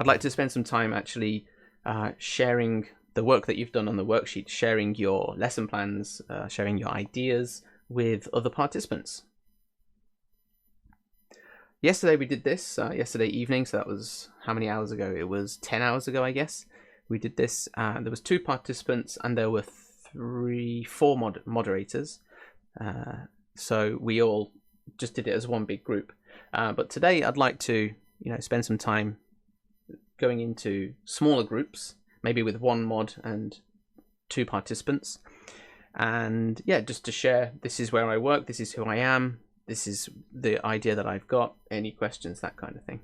I'd like to spend some time actually sharing the work that you've done on the worksheet, sharing your lesson plans, sharing your ideas with other participants. Yesterday we did this, yesterday evening, so that was how many hours ago? It was 10 hours ago, I guess. We did this, there was 2 participants and there were 4 moderators. So we all just did it as one big group. But today I'd like to, spend some time going into smaller groups, maybe with 1 mod and 2 participants. And yeah, just to share, this is where I work, this is who I am, this is the idea that I've got, any questions, that kind of thing.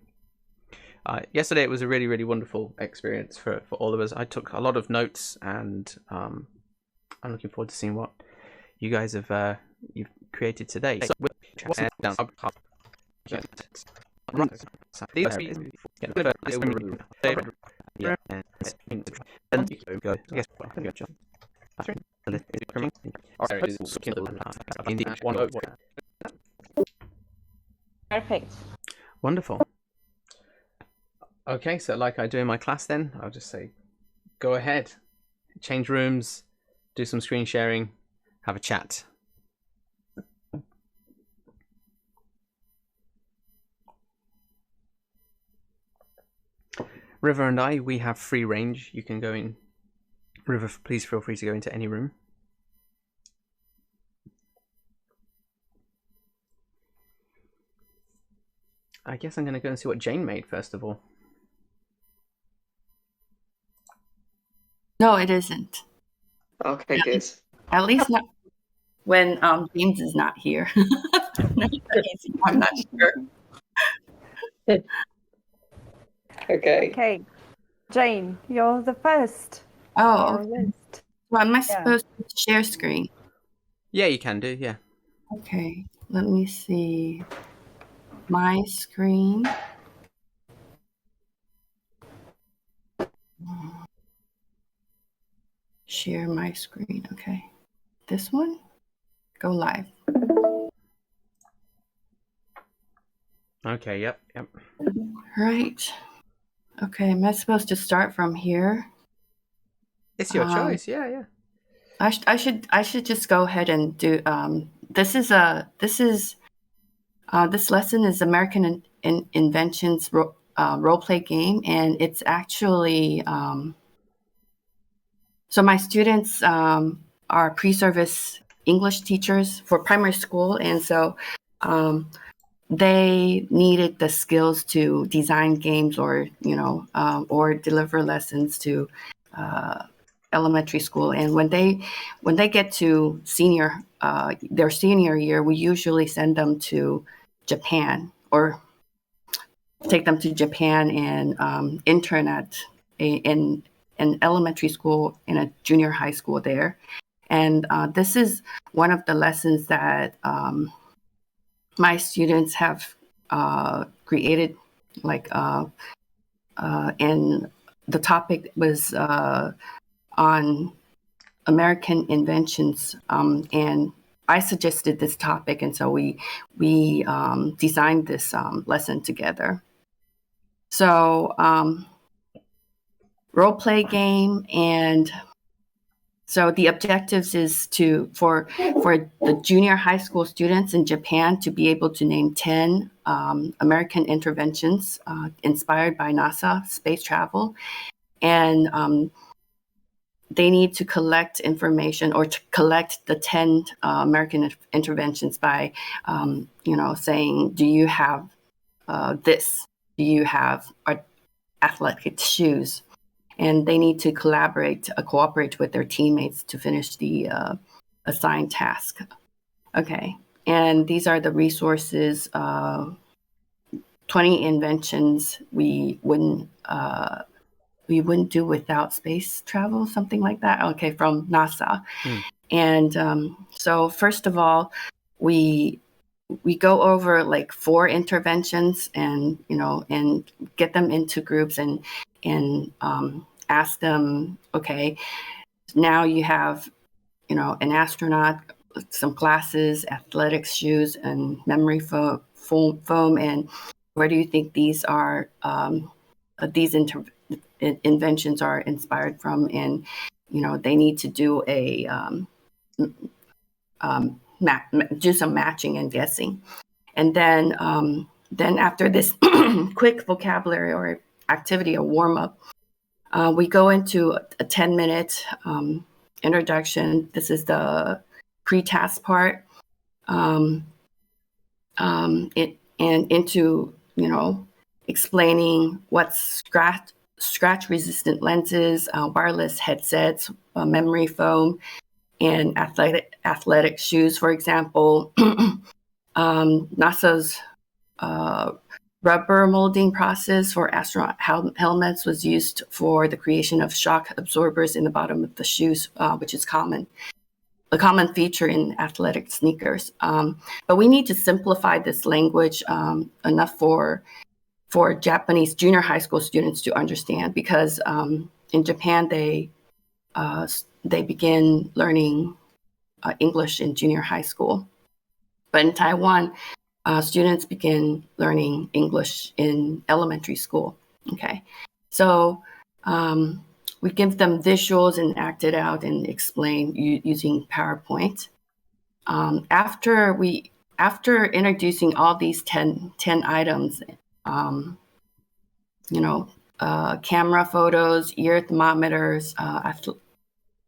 Yesterday it was a really, really wonderful experience for all of us. I took a lot of notes, and I'm looking forward to seeing what you guys have you've created today. So, Perfect. Wonderful. Okay, so like I do in my class then, I'll just say, go ahead, change rooms, do some screen sharing, have a chat. River and I, we have free range. You can go in. River, please feel free to go into any room. I guess I'm going to go and see what Jane made first of all. No, it isn't. Okay, good. At least not when James is not here. I'm not sure. Okay. Okay, Jane, you're the first. Oh, on our list. well, am I supposed to share screen? Yeah, you can do, yeah. Okay, let me see. My screen. Share my screen. Okay. This one? Go live. Okay, yep. Right. Okay, am I supposed to start from here? It's your choice, yeah. I should just go ahead and do this lesson is American Inventions role play game, and it's actually so my students are pre-service English teachers for primary school, and so they needed the skills to design games or deliver lessons to elementary school. And when they get to their senior year, we usually send them to Japan or take them to Japan and intern at in an elementary school and a junior high school there. And this is one of the lessons that my students have created, and the topic was on American inventions, and I suggested this topic, and so we designed this lesson together. So role play game, and so the objectives is for the junior high school students in Japan to be able to name 10 American interventions inspired by NASA space travel, and they need to collect information or to collect the 10 American interventions by, saying, do you have this? Do you have athletic shoes? And they need to cooperate with their teammates to finish the assigned task. Okay, and these are the resources. 20 inventions we wouldn't do without space travel, something like that. Okay, from NASA. And so first of all, we go over like 4 interventions, and and get them into groups and ask them, okay, now you have an astronaut, some glasses, athletics shoes, and memory foam, and where do you think these are these inventions are inspired from, and they need to do do some matching and guessing. And then after this quick vocabulary or activity, a warm-up, we go into a 10-minute introduction. This is the pre-task part. And into explaining what's scratch-resistant lenses, wireless headsets, memory foam, and athletic shoes. For example, NASA's rubber molding process for astronaut helmets was used for the creation of shock absorbers in the bottom of the shoes, which is a common feature in athletic sneakers. But we need to simplify this language enough for Japanese junior high school students to understand, because in Japan they begin learning English in junior high school, but in Taiwan, students begin learning English in elementary school. Okay, so we give them visuals and act it out and explain using PowerPoint. After introducing all these 10 items, camera photos, ear thermometers,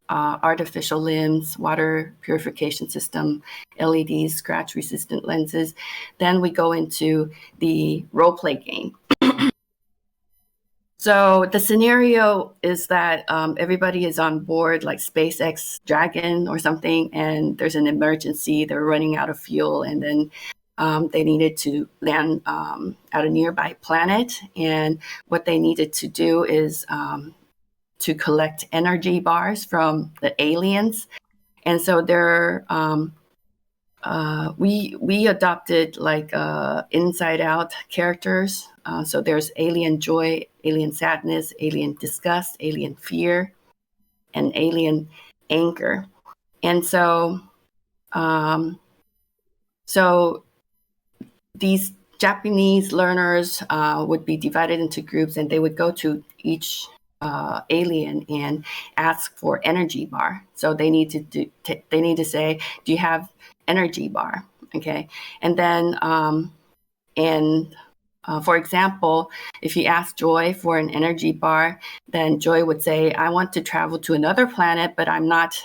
artificial limbs, water purification system, LEDs, scratch-resistant lenses, then we go into the role play game. So the scenario is that everybody is on board, like SpaceX Dragon or something, and there's an emergency. They're running out of fuel, and then they needed to land at a nearby planet. And what they needed to do is to collect energy bars from the aliens. And so we adopted like inside out characters. So there's alien joy, alien sadness, alien disgust, alien fear, and alien anger. And so these Japanese learners would be divided into groups, and they would go to each alien and ask for energy bar. So they need to say, do you have energy bar? Okay. And then for example, if you ask Joy for an energy bar, then Joy would say, I want to travel to another planet, but I'm not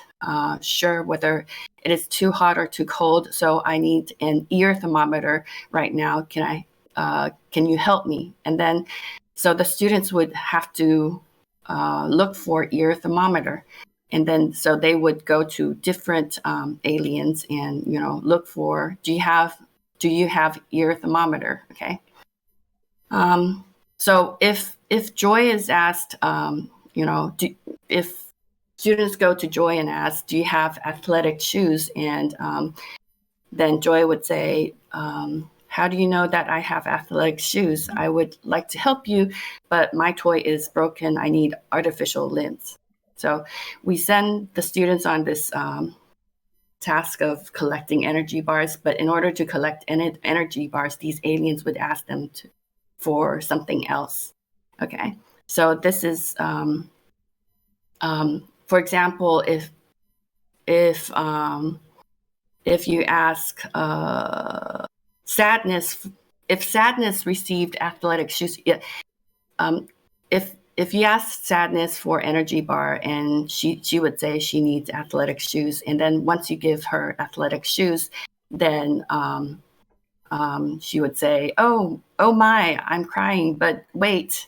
sure whether it is too hot or too cold, so I need an ear thermometer right now. Can you help me? And then so the students would have to look for ear thermometer, and then so they would go to different aliens and look for, do you have ear thermometer? Okay. So if Joy is asked, if students go to Joy and ask, do you have athletic shoes? And then Joy would say, how do you know that I have athletic shoes? I would like to help you, but my toy is broken. I need artificial limbs. So we send the students on this task of collecting energy bars. But in order to collect energy bars, these aliens would ask them for something else. Okay. So this is, for example, if you ask sadness, if sadness received athletic shoes, if you ask sadness for energy bar, and she would say she needs athletic shoes, and then once you give her athletic shoes, then she would say, oh my, I'm crying, but wait,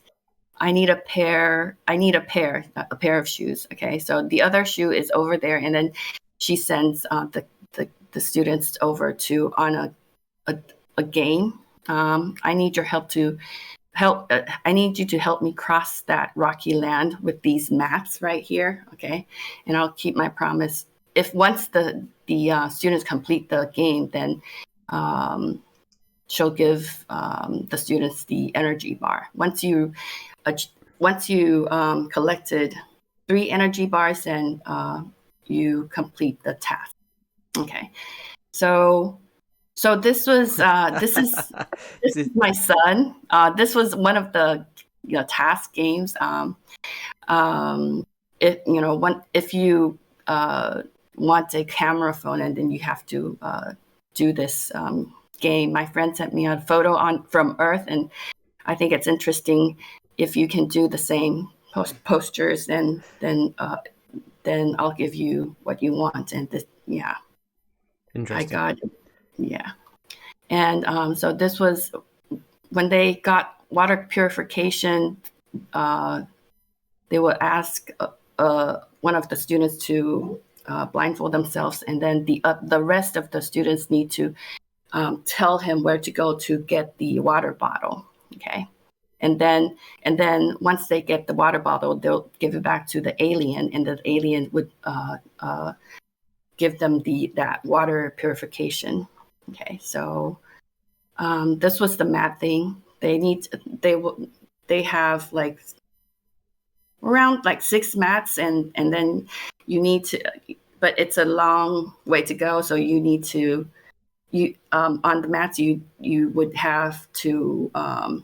I need a pair of shoes. Okay, so the other shoe is over there, and then she sends the students over to on a game. I need your help I need you to help me cross that rocky land with these maps right here. Okay, and I'll keep my promise. If once the students complete the game, then she'll give the students the energy bar. Once you collected 3 energy bars, then you complete the task. Okay, so this was this is my son. This was one of the task games. If you want a camera phone, and then you have to do this game. My friend sent me a photo from Earth, and I think it's interesting if you can do the same postures, then I'll give you what you want. And Interesting. I got, and so this was when they got water purification. They would ask one of the students to blindfold themselves, and then the rest of the students need to tell him where to go to get the water bottle. Okay. And then once they get the water bottle, they'll give it back to the alien, and the alien would give them that water purification. Okay, so this was the mat thing. They have like around like 6 mats, and then you need to, but it's a long way to go. So you need to. On the mats, you would have to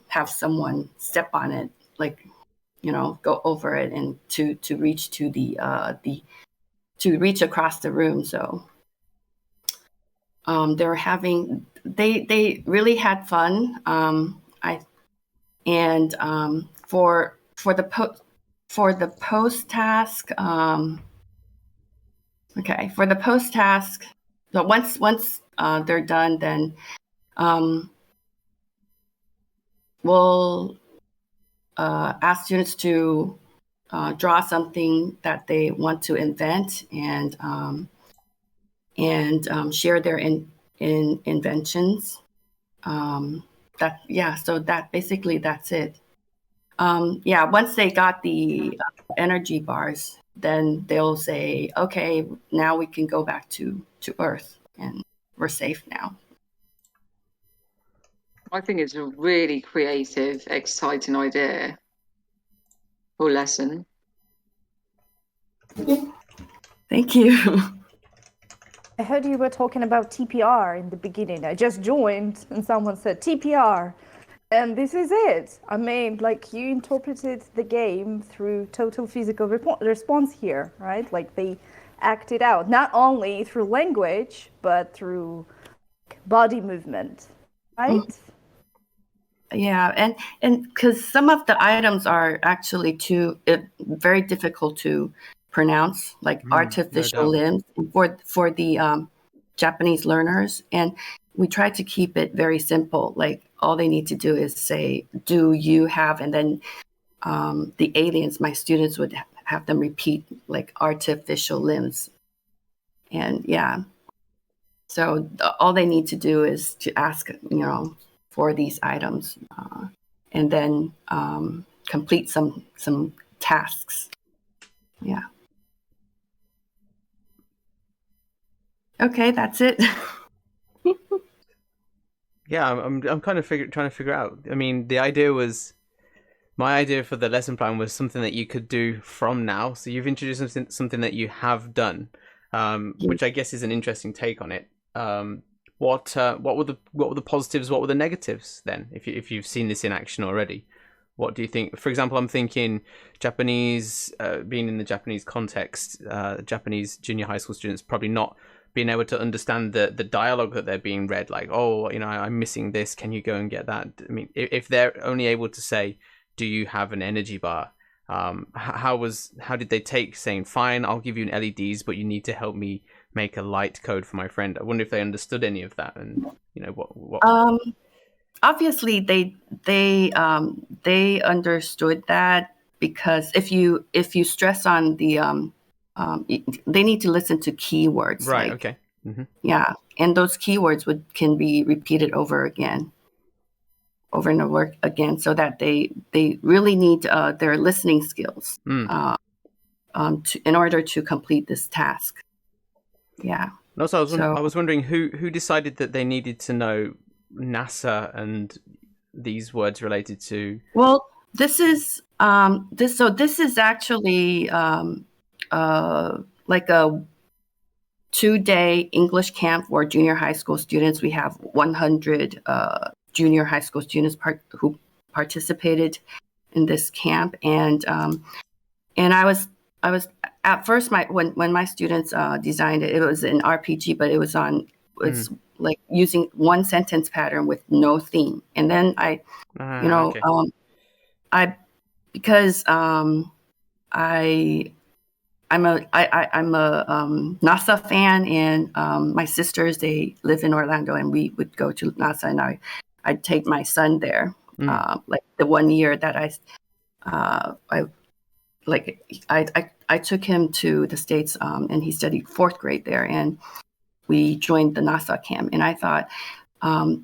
have someone step on it, like, go over it, and to reach to to reach across the room. So they really had fun. For the post task. For the post task. So once they're done, then we'll ask students to draw something that they want to invent, and share their inventions. So that's it. Once they got the energy bars, then they'll say, okay, now we can go back to Earth, and we're safe now. I think it's a really creative, exciting idea or lesson. Thank you. I heard you were talking about TPR in the beginning. I just joined and someone said TPR. And this is it. I mean, like, you interpreted the game through total physical response here, right? Like, they acted out, not only through language, but through body movement, right? Yeah, and because some of the items are actually very difficult to pronounce, like artificial limbs for the Japanese learners, and we try to keep it very simple. Like, all they need to do is say, "Do you have?" And then the aliens, my students, would have them repeat like artificial limbs, and so all they need to do is to ask, for these items, and then complete some tasks. Yeah. Okay, that's it. Yeah, I'm kind of trying to figure out. I mean, my idea for the lesson plan was something that you could do from now. So you've introduced something that you have done, which I guess is an interesting take on it. What were the positives? What were the negatives then? If you've seen this in action already, what do you think? For example, I'm thinking Japanese, being in the Japanese context, Japanese junior high school students probably not being able to understand the dialogue that they're being read, like, oh, I'm missing this, can you go and get that? I mean, if they're only able to say, do you have an energy bar? How did they take saying, fine, I'll give you an LEDs, but you need to help me make a light code for my friend? I wonder if they understood any of that, and what. Obviously, they understood that, because if you stress on the they need to listen to keywords, right? Like, okay. Mm-hmm. Yeah, and those keywords can be repeated over and over again, so that they really need their listening skills in order to complete this task. Yeah. Also, I was wondering who decided that they needed to know NASA and these words related to. Well, this is actually like a 2-day English camp for junior high school students. We have 100 junior high school students who participated, in this camp, and I was at first when my students designed it, it was an RPG, but it's like using one sentence pattern with no theme, and then Okay. I because I'm a NASA fan, and my sisters, they live in Orlando, and we would go to NASA, and I'd take my son there. Like the 1 year that I took him to the States, and he studied 4th grade there, and we joined the NASA camp. And I thought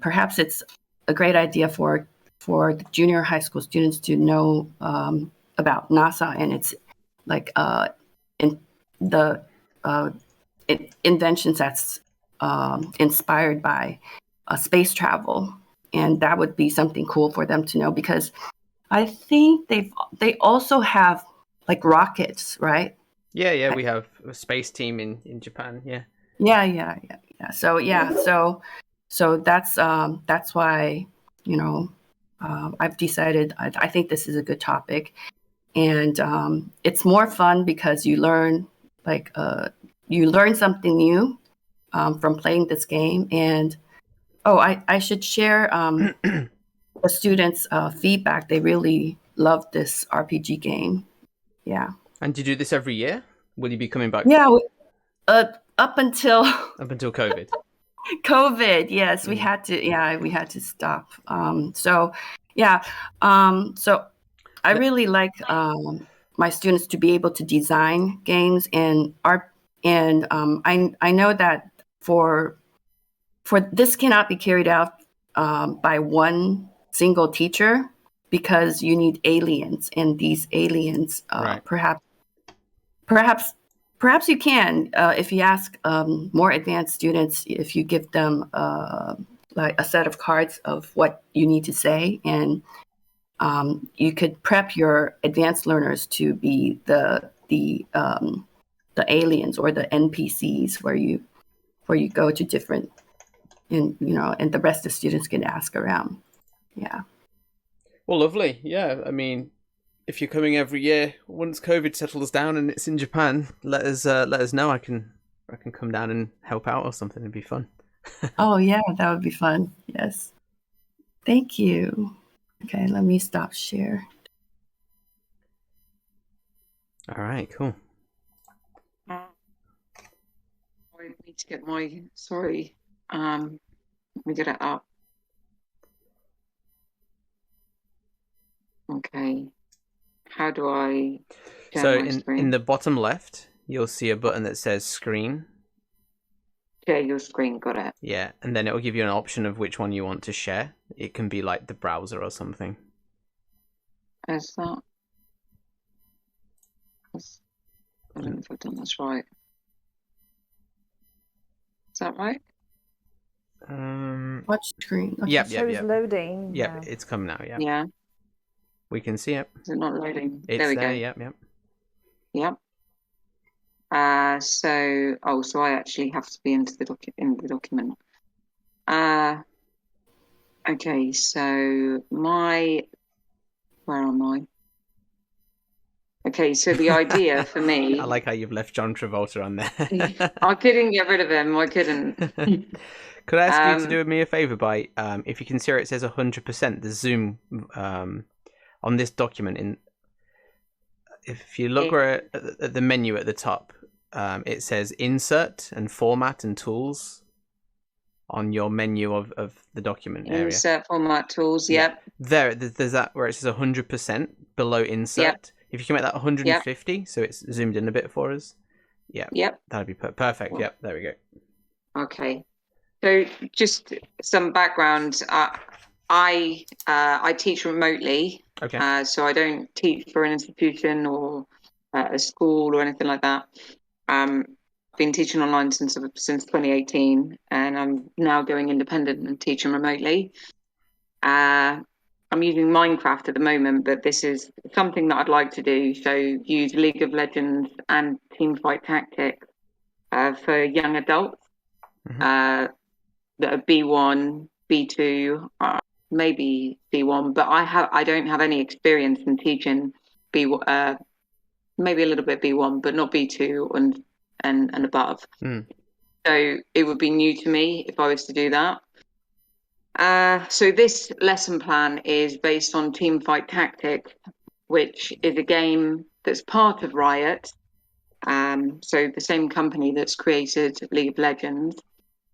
perhaps it's a great idea for the junior high school students to know about NASA and its like in the inventions that's inspired by space travel, and that would be something cool for them to know, because I think they also have like rockets, right? Yeah, we have a space team in Japan. Yeah. Yeah. So that's why, I've decided I think this is a good topic, and it's more fun because you learn something new from playing this game. And I should share the students' feedback. They really love this RPG game. Yeah. And do you do this every year? Will you be coming back? Yeah. Up until COVID. COVID, yes, we had to stop. So I really like my students to be able to design games and art, and I know that for this cannot be carried out by one single teacher, because you need aliens, and these aliens Right. Perhaps you can, if you ask more advanced students, if you give them like a set of cards of what you need to say, and you could prep your advanced learners to be the aliens or the NPCs, where you go to different, and the rest of the students can ask around. Yeah. Well, lovely. Yeah, I mean, if you're coming every year, once COVID settles down and it's in Japan, let us know. I can come down and help out or something. It'd be fun. Oh yeah, that would be fun. Yes. Thank you. Okay, let me stop share. All right, cool. I need to get my sorry. Let me get it up. Okay. How do I share my screen? In the bottom left, you'll see a button that says screen. Share your screen, got it. Yeah, and then it will give you an option of which one you want to share. It can be like the browser or something. Is that? I don't know if I've done this right. Is that right? Watch screen. Okay. Yep. Loading. Yep, it's come now. Yeah. Yeah. We can see it. Is it not loading? It's there we there. go. Yep. So I actually have to be into the document. Okay, so where am I? Okay, so the idea for me. I like how you've left John Travolta on there. I couldn't get rid of him. I couldn't. Could I ask you to do me a favor by, if you can see where it says 100%, the zoom on this document, if you look at the menu at the top, it says insert and format and tools on your menu of the document area. Insert, format, tools, yep. Yeah. There's that where it says 100% below insert. Yep. If you can make that 150, so it's zoomed in a bit for us. Yeah. Yep. That'd be perfect. Yep. There we go. Okay. So just some background. I teach remotely. Okay. So I don't teach for an institution or a school or anything like that. Been teaching online since 2018, and I'm now going independent and teaching remotely. I'm using Minecraft at the moment, but this is something that I'd like to do. So use League of Legends and Teamfight Tactics for young adults that are B1, B2, maybe B1, but I don't have any experience in teaching maybe a little bit B1, but not B2 and above. So it would be new to me if I was to do that. So this lesson plan is based on Teamfight Tactics, which is a game that's part of Riot. So the same company that's created League of Legends,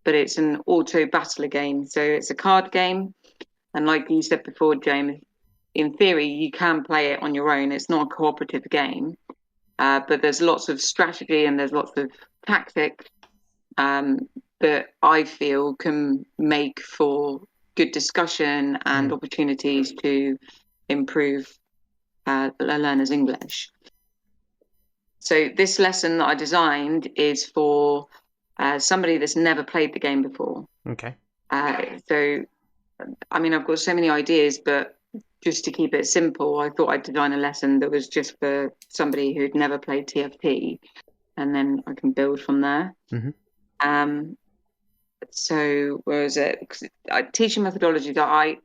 but it's an auto battler game. So it's a card game. And like you said before, James, in theory, you can play it on your own. It's not a cooperative game, but there's lots of strategy and there's lots of tactics that I feel can make for good discussion and opportunities to improve a learner's English. So this lesson that I designed is for somebody that's never played the game before. Okay. So, I mean, I've got so many ideas, but just to keep it simple, I thought I'd design a lesson that was just for somebody who'd never played TFT, and then I can build from there. So where is it? Teaching methodology that I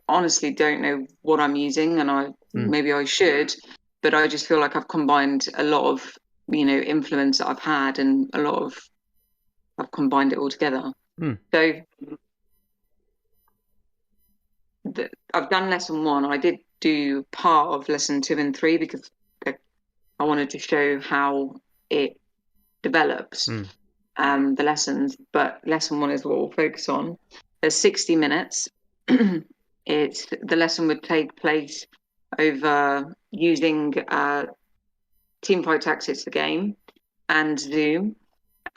honestly don't know what I'm using, and maybe I should, but I just feel like I've combined a lot of influence that I've had, and I've combined it all together. So I've done lesson 1. I did do part of lesson 2 and 3 because I wanted to show how it develops. The lessons, but lesson 1 is what we'll focus on. There's 60 minutes. The lesson would take place over using Teamfight Tactics, the game, and Zoom.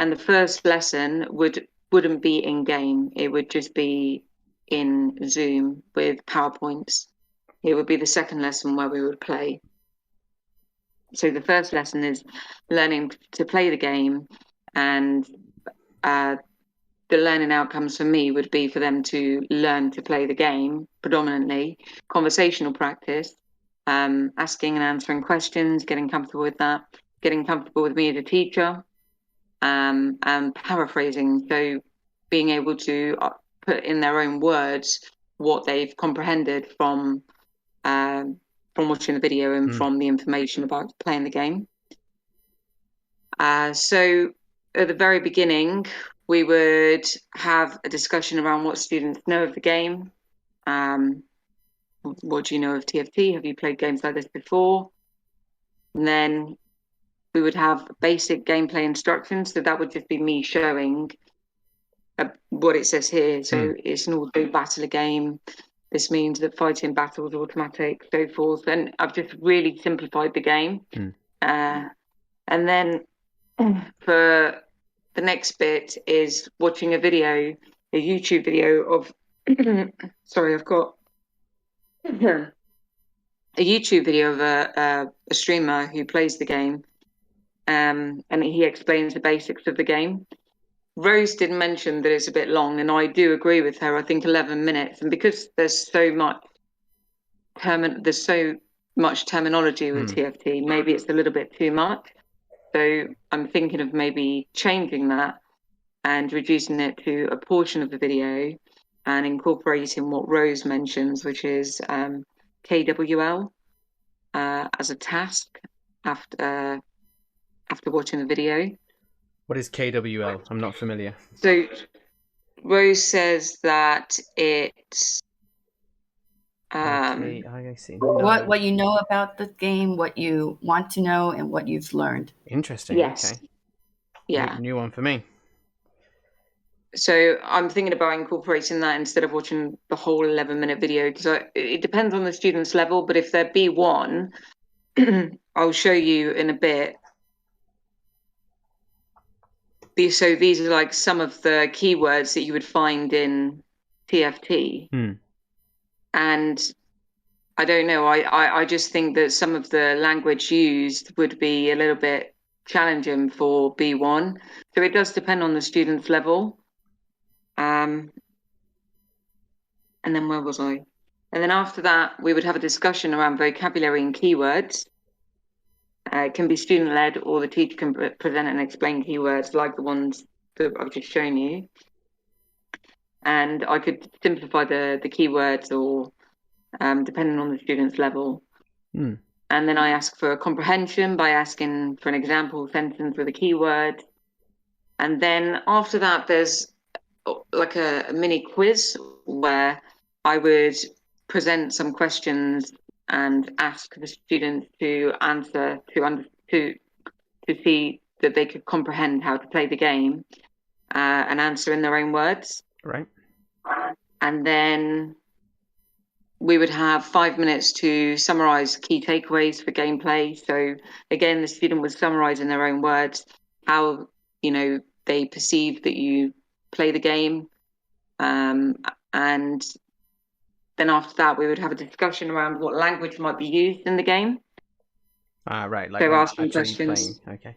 And the first lesson wouldn't be in game. It would just be in Zoom with PowerPoints. It would be the second lesson where we would play. So the first lesson is learning to play the game, and the learning outcomes for me would be for them to learn to play the game, predominantly conversational practice, asking and answering questions, getting comfortable with that, getting comfortable with me as a teacher, and paraphrasing. So being able to put in their own words what they've comprehended from watching the video and from the information about playing the game. So at the very beginning, we would have a discussion around what students know of the game. What do you know of TFT? Have you played games like this before? And then we would have basic gameplay instructions. So that would just be me showing what it says here. So it's an auto battler game. This means that fighting battles are automatic, so forth. And I've just really simplified the game. And then for the next bit is watching a YouTube video of sorry, I've got a YouTube video of a streamer who plays the game, and he explains the basics of the game. Rose did mention that it's a bit long, and I do agree with her. I think 11 minutes, and because there's so much terminology with TFT, maybe it's a little bit too much. So I'm thinking of maybe changing that and reducing it to a portion of the video and incorporating what Rose mentions, which is KWL as a task after watching the video. What is KWL? I'm not familiar. So Rose says that it's Okay, I see. What you know about the game, what you want to know, and what you've learned. Interesting. Yes. Okay. Yeah. New one for me. So I'm thinking about incorporating that instead of watching the whole 11-minute video, because it depends on the student's level. But if they're B1, I'll show you in a bit. So these are like some of the keywords that you would find in TFT. And I don't know, I just think that some of the language used would be a little bit challenging for B1. So it does depend on the student's level. And then where was I? And then after that, we would have a discussion around vocabulary and keywords. It can be student-led, or the teacher can present and explain keywords like the ones that I've just shown you. and I could simplify the keywords or depending on the student's level. Mm. And then I ask for comprehension by asking for an example sentence with a keyword. And then after that, there's like a mini quiz where I would present some questions and ask the students to answer to see that they could comprehend how to play the game and answer in their own words. Right. And then we would have 5 minutes to summarize key takeaways for gameplay. So again, the student would summarize in their own words how, they perceive that you play the game. And then after that, we would have a discussion around what language might be used in the game. Right, like So when asking actually questions. playing. Okay.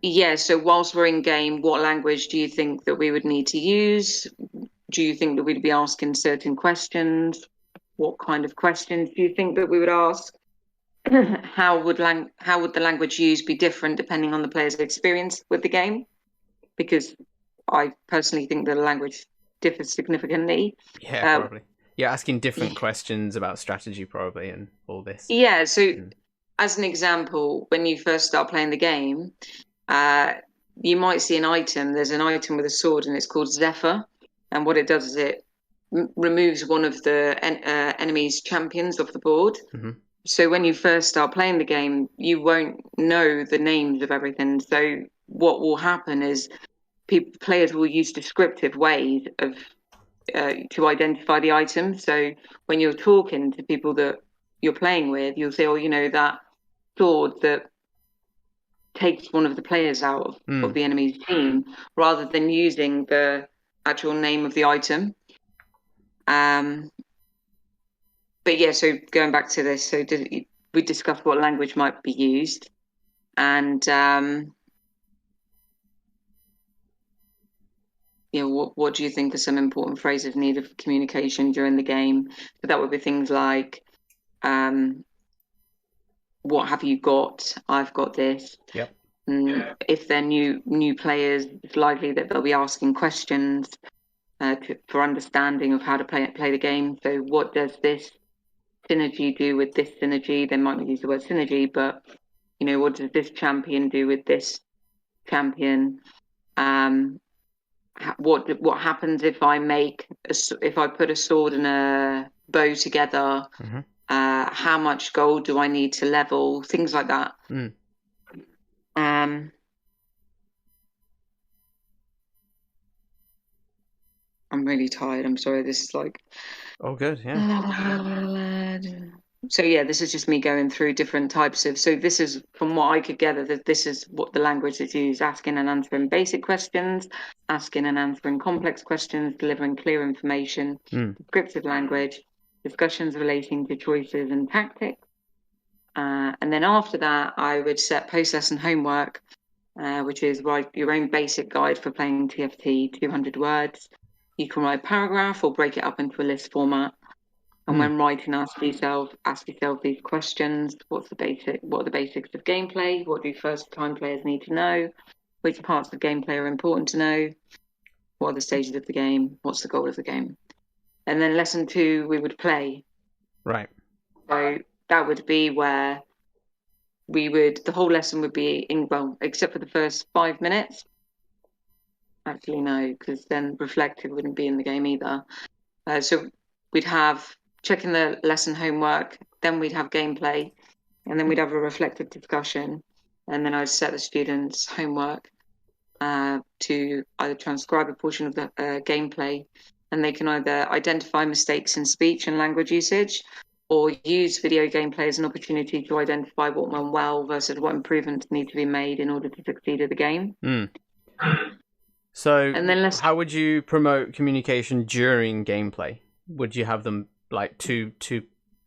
Yeah, so whilst we're in game, what language do you think that we would need to use? Do you think that we'd be asking certain questions? What kind of questions do you think that we would ask? How would the language used be different depending on the player's experience with the game? Because I personally think that the language differs significantly. Yeah, probably. You're asking different questions about strategy, probably, and all this. Yeah, so as an example, when you first start playing the game, you might see an item. There's an item with a sword, and it's called Zephyr. And what it does is it removes one of the enemy's champions off the board. Mm-hmm. So when you first start playing the game, you won't know the names of everything. So what will happen is players will use descriptive ways of to identify the item. So when you're talking to people that you're playing with, you'll say, "Oh, that sword that takes one of the players out of the enemy's team," rather than using the actual name of the item. But yeah, so going back to this, so we discussed what language might be used, and what do you think are some important phrases needed for communication during the game? So that would be things like, what have you got? I've got this. Yep. If they're new players, it's likely that they'll be asking questions for understanding of how to play the game. So what does this synergy do with this synergy? They might not use the word synergy, but what does this champion do with this champion? What happens if I put a sword and a bow together? Mm-hmm. How much gold do I need to level? Things like that. I'm really tired. I'm sorry. This is like. Oh, good. Yeah. So yeah, this is just me going through different types of. So this is from what I could gather that this is what the language is used: asking and answering basic questions, asking and answering complex questions, delivering clear information, descriptive language, discussions relating to choices and tactics. And then after that, I would set post-lesson homework, which is write your own basic guide for playing TFT, 200 words. You can write a paragraph or break it up into a list format. And when writing, ask yourself these questions: what are the basics of gameplay? What do first-time players need to know? Which parts of gameplay are important to know? What are the stages of the game? What's the goal of the game? And then lesson 2, we would play. Right. So that would be where the whole lesson would be except for the first 5 minutes. Actually, no, because then reflective wouldn't be in the game either. So we'd have checking the lesson homework, then we'd have gameplay, and then we'd have a reflective discussion. And then I'd set the students' homework to either transcribe a portion of the gameplay, and they can either identify mistakes in speech and language usage, or use video gameplay as an opportunity to identify what went well versus what improvements need to be made in order to succeed at the game. So how would you promote communication during gameplay? Would you have them like two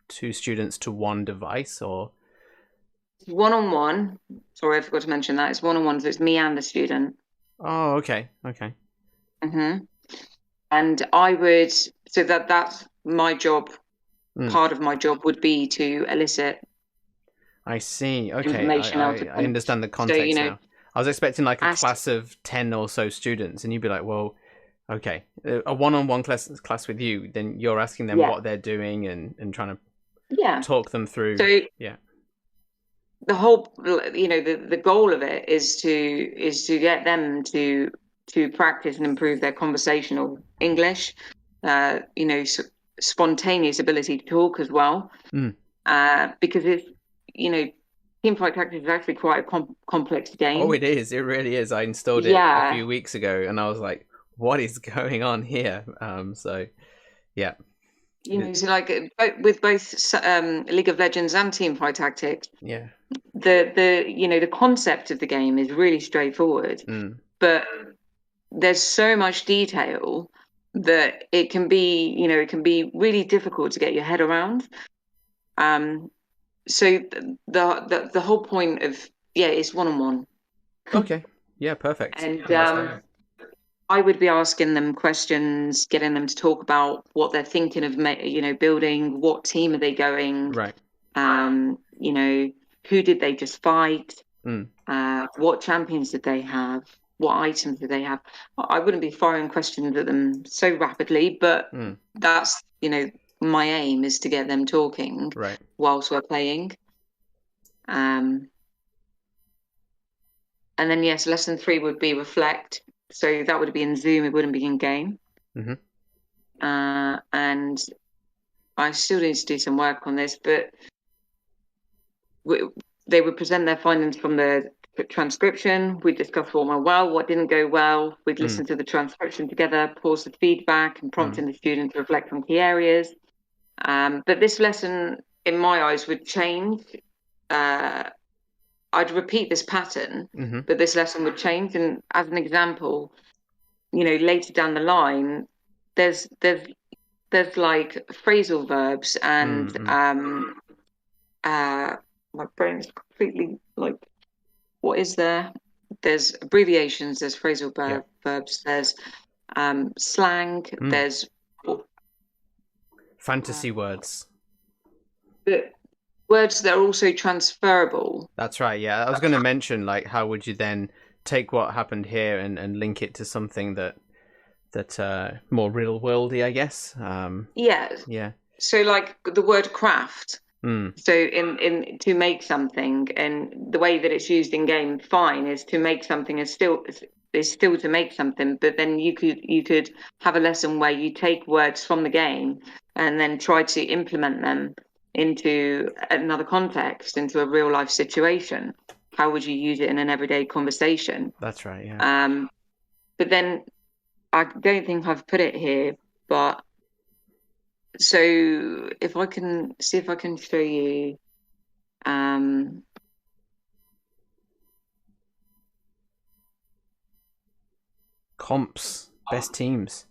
students to one device, or? One-on-one. Sorry, I forgot to mention that. It's one-on-one, so it's me and the student. Oh, okay. And I would, so that's my job. Part of my job would be to elicit. I see. Okay, information out of I understand the context now. I was expecting like a class of 10 or so students, and you'd be like, well, Okay, a one-on-one class with you, then you're asking them what they're doing and trying to talk them through. So yeah, the whole, the goal of it is to get them to practice and improve their conversational English, spontaneous ability to talk as well, because it's, Teamfight Tactics is actually quite a complex game. Oh, it is. It really is. I installed it a few weeks ago, and I was like, "What is going on here?" So, yeah. So like with both League of Legends and Teamfight Tactics, the concept of the game is really straightforward, but there's so much detail that it can be really difficult to get your head around. So the whole point of is one-on-one. Okay. Yeah. Perfect. And I would be asking them questions, getting them to talk about what they're thinking of, building. What team are they going? Right. Who did they just fight? What champions did they have? What items did they have? I wouldn't be firing questions at them so rapidly, but that's, my aim is to get them talking whilst we're playing. And then, yes, lesson 3 would be reflect. So that would be in Zoom. It wouldn't be in game. And I still need to do some work on this, but they would present their findings from the transcription. We'd discuss what went well, what didn't go well. We'd listen to the transcription together, pause the feedback, and prompting the student to reflect on key areas. But this lesson, in my eyes, would change. I'd repeat this pattern, but this lesson would change. And as an example, later down the line, there's like phrasal verbs and my brain's completely like, what is there? There's abbreviations, there's phrasal verbs, there's slang, there's fantasy words. But words that are also transferable. That's right. Yeah, I was going to mention, like, how would you then take what happened here and link it to something that more real worldy, I guess. Yeah. So like the word craft. So in to make something, and the way that it's used in game, fine, is to make something is still to make something. But then you could have a lesson where you take words from the game and then try to implement them into another context, into a real life situation. How would you use it in an everyday conversation? That's right. Yeah. But then I don't think I've put it here, but so if I can see if I can show you comps, best teams.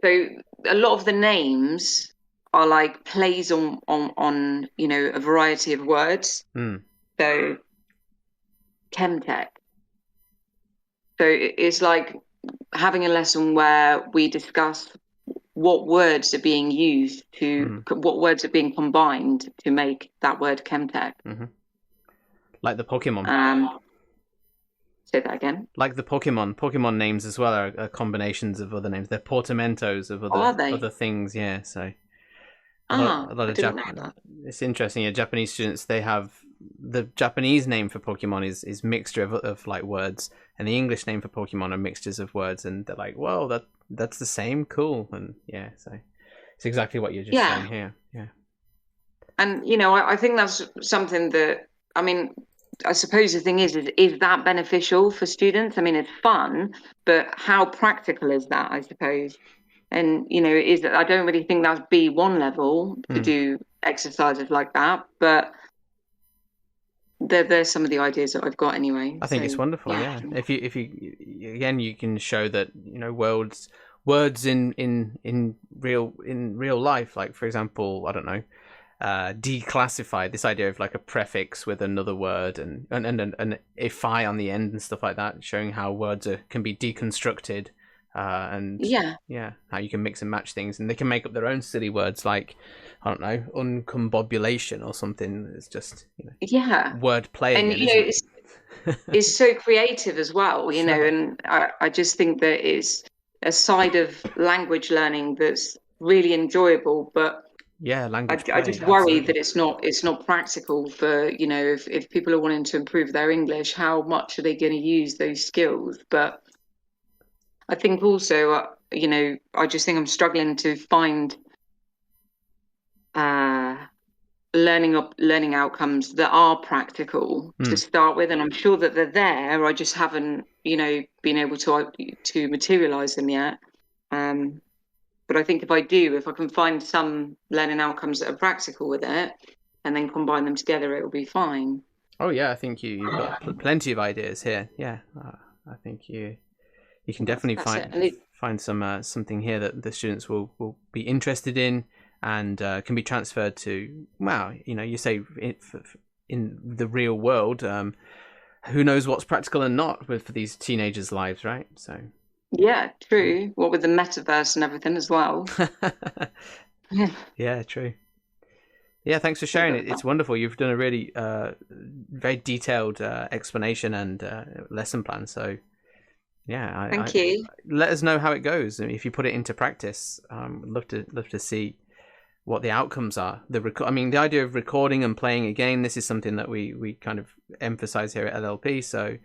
So a lot of the names are like plays on a variety of words. So chemtech. So it's like having a lesson where we discuss what words are being used what words are being combined to make that word chemtech. Like the Pokemon. Say that again. Like the Pokemon names as well are combinations of other names. They're portmanteaus of other things. Yeah, so a lot of Japanese. It's interesting. Yeah, Japanese students, they have the Japanese name for Pokemon is mixture of like words, and the English name for Pokemon are mixtures of words, and they're like, "Whoa, that's the same, cool." And yeah, so it's exactly what you're just saying here. Yeah, and I think that's something that, I mean, I suppose the thing is that beneficial for students? I mean, it's fun, but how practical is that, I suppose? And is that, I don't really think that's B1 level to do exercises like that, but there's some of the ideas that I've got anyway. I think it's wonderful. Yeah. If you again, you can show that words in real life, like for example, I don't know, declassify, this idea of like a prefix with another word and a phi on the end and stuff like that, showing how words can be deconstructed. And how you can mix and match things, and they can make up their own silly words like, I don't know, uncombobulation or something. It's just word play, and it's so creative as well, and I just think that a side of language learning that's really enjoyable, but Yeah, language I play, just worry absolutely. that it's not practical for, you know, if people are wanting to improve their English, how much are they going to use those skills? But I think also, you know, I just think I'm struggling to find uh, learning outcomes that are practical to start with, and I'm sure that they're there. I just haven't, you know, been able to materialize them yet. But I think if I can find some learning outcomes that are practical with it, and then combine them together, it will be fine. Oh yeah, I think you've got plenty of ideas here. Yeah, I think you can definitely That's it. And find some something here that the students will be interested in, and can be transferred to. Wow, you know, you say in the real world, who knows what's practical and not for these teenagers' lives, right? So yeah, true. What with the metaverse and everything as well. Yeah. yeah, true. Yeah, thanks for sharing it. It's wonderful. You've done a really very detailed explanation and lesson plan. So yeah, Thank you. let us know how it goes. If you put it into practice, love to see what the outcomes are. I mean, the idea of recording and playing again. This is something that we kind of emphasize here at LLP. So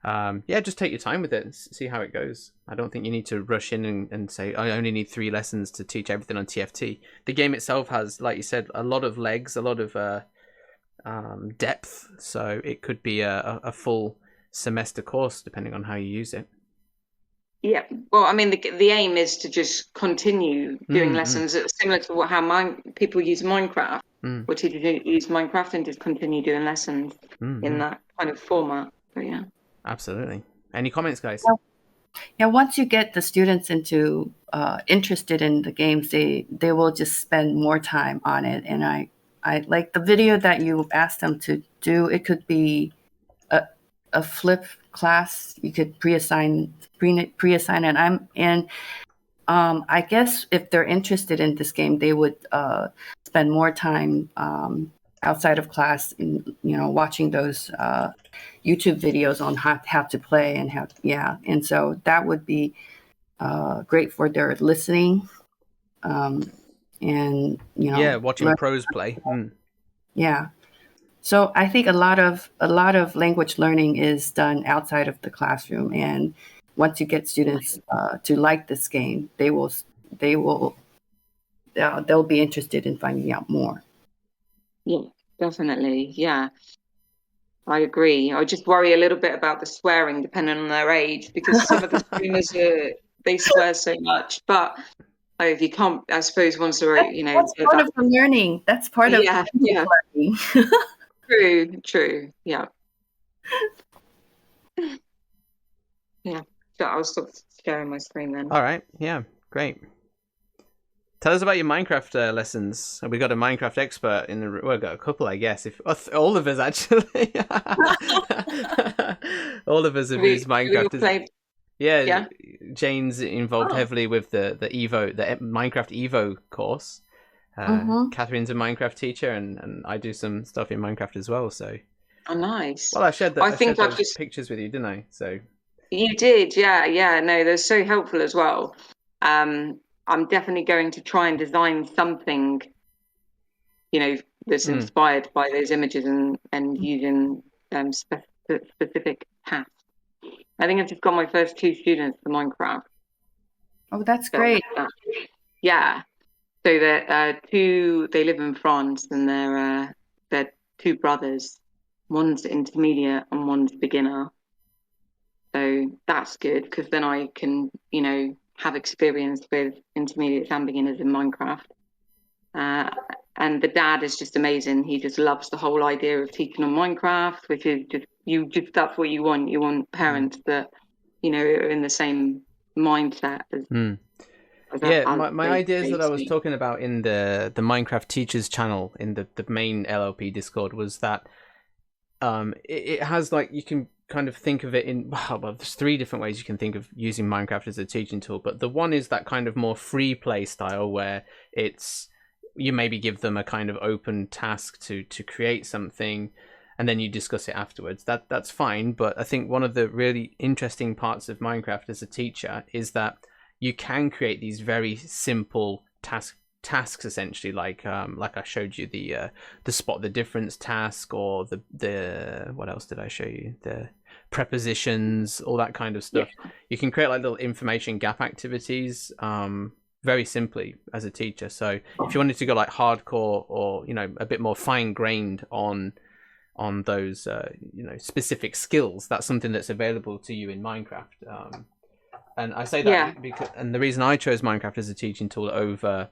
yeah, just take your time with it and see how it goes. I don't think you need to rush in and say, I only need 3 lessons to teach everything on TFT. The game itself has, like you said, a lot of legs, a lot of depth. So it could be a full semester course depending on how you use it. Yeah. Well, I mean, the aim is to just continue doing lessons similar to how people use Minecraft, or to use Minecraft and just continue doing lessons in that kind of format. But yeah. Absolutely. Any comments, guys? Yeah, once you get the students into interested in the games, they will just spend more time on it. And I like the video that you asked them to do. It could be a flip class. You could pre-assign it. I guess if they're interested in this game, they would spend more time outside of class in, you know, watching those YouTube videos on how to play and and so that would be great for their listening, and you know, Yeah, watching pros play. Yeah. So I think a lot of language learning is done outside of the classroom, and once you get students to like this game, they'll be interested in finding out more. Yeah, definitely. Yeah, I agree. I just worry a little bit about the swearing depending on their age, because some of the streamers they swear so much. But if you can't, I suppose once they're, you know, That's part of the learning. That's part of learning. True. Yeah. Yeah. So I'll stop sharing my screen then. All right. Yeah. Great. Tell us about your Minecraft lessons. We got a Minecraft expert in the room. Well, got a couple, I guess. If all of us actually, all of us have used Minecraft. Yeah. Jane's involved heavily with the Minecraft EVO course. Catherine's a Minecraft teacher, and I do some stuff in Minecraft as well. So, oh, nice. Well, I shared those pictures with you, didn't I? So you did, yeah. No, they're so helpful as well. I'm definitely going to try and design something, you know, that's inspired by those images and using specific tasks. I think I've just got my first 2 students for Minecraft. Oh, that's great. Yeah. So they're they live in France, and they're 2 brothers. One's intermediate and one's beginner. So that's good, because then I can, you know, have experience with intermediates and beginners in Minecraft. And the dad is just amazing. He just loves the whole idea of teaching on Minecraft, which is just that's what you want. You want parents that, you know, are in the same mindset as my ideas that I was talking about in the Minecraft teachers channel in the main LLP Discord was that it has, like, you can kind of think of it in, well, there's 3 different ways you can think of using Minecraft as a teaching tool, but the one is that kind of more free play style where you maybe give them a kind of open task to create something, and then you discuss it afterwards. That's fine, but I think one of the really interesting parts of Minecraft as a teacher is that you can create these very simple tasks essentially, like I showed you the spot the difference task, or the what else did I show you, the prepositions, all that kind of stuff. You can create like little information gap activities very simply as a teacher. So if you wanted to go like hardcore, or a bit more fine-grained on those specific skills, that's something that's available to you in Minecraft. And I say that because, and the reason I chose Minecraft as a teaching tool over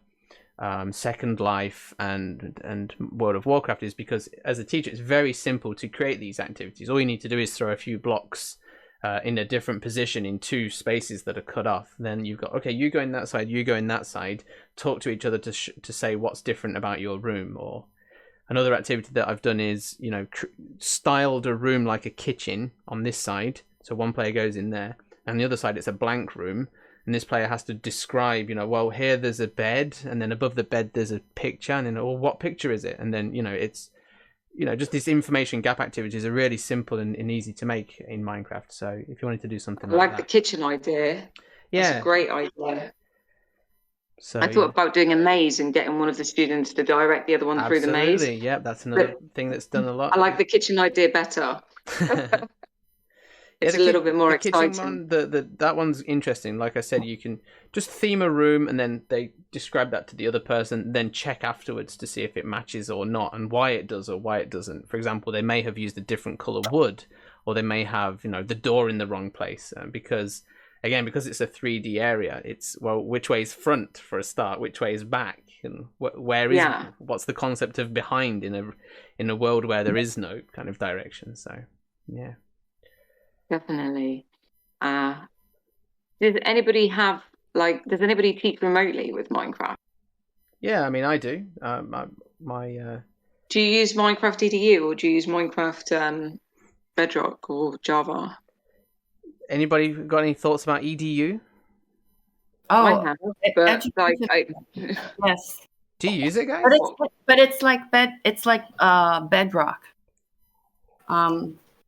Second Life and World of Warcraft is because as a teacher, it's very simple to create these activities. All you need to do is throw a few blocks in a different position in two spaces that are cut off. Then you've got, okay, you go in that side, you go in that side, talk to each other to say what's different about your room. Or another activity that I've done is, styled a room like a kitchen on this side. So one player goes in there, and the other side it's a blank room. And this player has to describe, well, here there's a bed, and then above the bed there's a picture, and then, well, what picture is it? And then, it's, just these information gap activities are really simple and easy to make in Minecraft. So if you wanted to do something like that. the kitchen idea. Yeah. That's a great idea. So I thought about doing a maze and getting one of the students to direct the other one through the maze. Absolutely, yeah, that's another thing that's done a lot. I like the kitchen idea better. It's a little bit more exciting. One, that one's interesting. Like I said, you can just theme a room, and then they describe that to the other person, then check afterwards to see if it matches or not, and why it does or why it doesn't. For example, they may have used a different color wood, or they may have the door in the wrong place, because it's a 3D area. It's, well, which way is front for a start, which way is back, and where is what's the concept of behind in a world where there is no kind of direction. So yeah. Definitely. Does anybody teach remotely with Minecraft? Yeah, I mean, I do. Do you use Minecraft EDU, or do you use Minecraft Bedrock or Java? Anybody got any thoughts about EDU? Oh, I have, but yes. Do you use it, guys? But it's like Bedrock.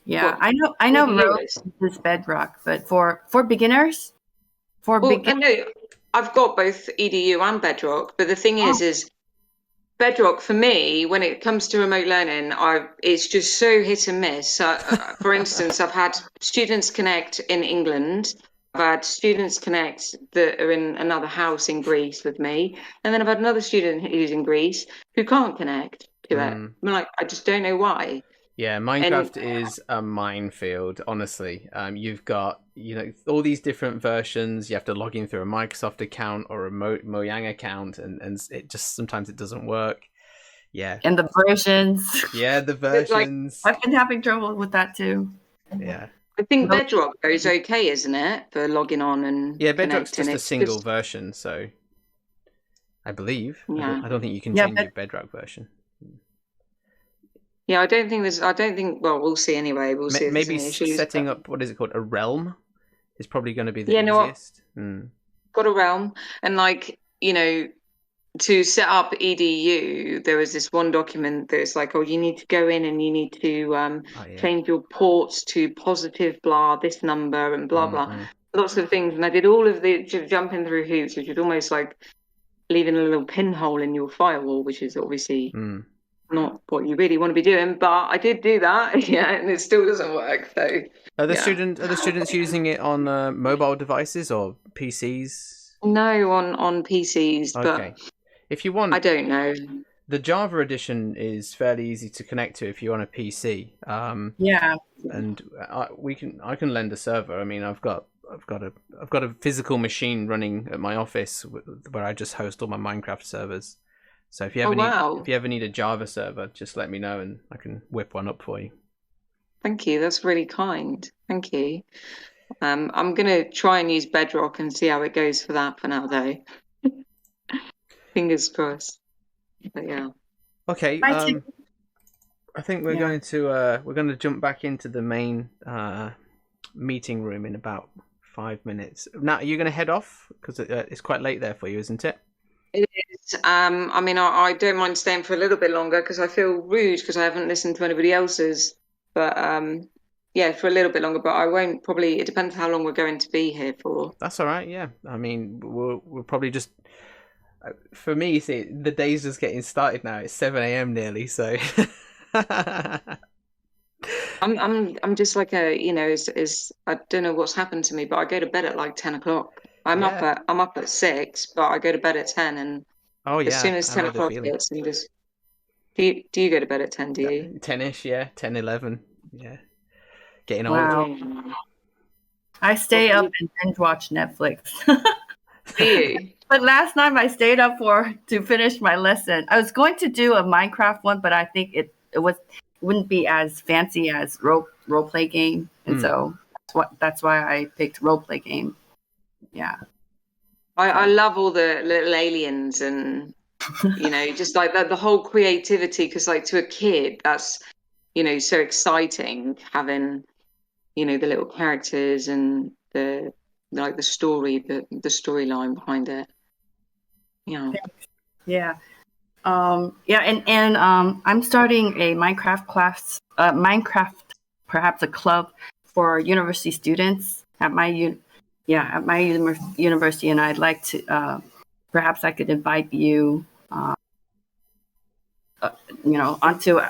Yeah, well, I know Rose uses Bedrock, but for beginners, I've got both EDU and Bedrock, but the thing is Bedrock for me, when it comes to remote learning, it's just so hit and miss. For instance, I've had students connect in England. I've had students connect that are in another house in Greece with me, and then I've had another student who's in Greece who can't connect to it. I'm like, I just don't know why. Yeah, Minecraft is a minefield, honestly. You've got, all these different versions. You have to log in through a Microsoft account or a Mojang account, and it just, sometimes it doesn't work. Yeah. And the versions. Yeah, the versions. I've been having trouble with that too. Yeah. I think Bedrock is okay, isn't it, for logging on and Bedrock's just a single version, so I believe. Yeah. I don't think you can change your Bedrock version. Yeah, I don't think, well, we'll see anyway. We'll see if maybe there's any issues, setting up, what is it called? A realm is probably going to be the easiest. Got a realm. And to set up EDU, there was this one document that's like, you need to go in and you need to change your ports to positive blah, this number and blah, blah. Lots of things. And I did all of the jumping through hoops, which is almost like leaving a little pinhole in your firewall, which is obviously not what you really want to be doing, but I did do that, and it still doesn't work. So are the students using it on mobile devices or PCs? No, on PCs. Okay. But if you want, I don't know. The Java edition is fairly easy to connect to if you're on a PC. And I can lend a server. I mean, I've got a physical machine running at my office where I just host all my Minecraft servers. So if you ever need a Java server, just let me know and I can whip one up for you. Thank you. That's really kind. Thank you. I'm gonna try and use Bedrock and see how it goes for that for now, though. Fingers crossed. But yeah. Okay. I think we're going to jump back into the main meeting room in about 5 minutes. Now, are you going to head off because it's quite late there for you, isn't it? It is. I mean, I don't mind staying for a little bit longer because I feel rude because I haven't listened to anybody else's. But yeah, for a little bit longer, but I won't probably. It depends how long we're going to be here for. That's all right. Yeah, I mean, we'll probably just. For me, see, the day's just getting started now. It's 7 a.m. nearly, so. I'm just like is I don't know what's happened to me, but I go to bed at like 10 o'clock. Yeah. I'm up at 6, but I go to bed at 10, and Oh as yeah, soon as I 10 know the o'clock feeling. hits, I'm just. Do you go to bed at 10? Do you? 10ish, yeah, 10, 11, yeah. Getting old. Wow. I stay up and binge watch Netflix. Do you? But last night I stayed up to finish my lesson. I was going to do a Minecraft one, but I think it wouldn't be as fancy as role play game, and so that's why I picked role play game. Yeah, I love all the little aliens and just like the whole creativity, because like to a kid that's so exciting having the little characters and the the storyline behind it. Yeah. yeah, and I'm starting a Minecraft class, Minecraft, perhaps a club for university students at my university, and I'd like to perhaps I could invite you, onto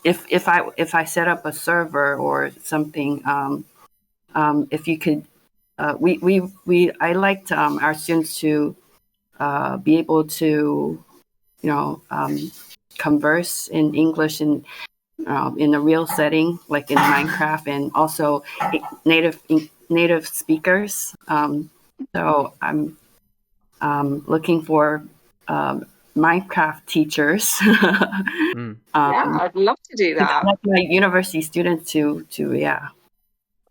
if I set up a server or something. If you could, I liked our students to be able to, converse in English and in a real setting, like in Minecraft, and also native speakers. So I'm looking for Minecraft teachers. Yeah, I'd love to do that. Like my university students to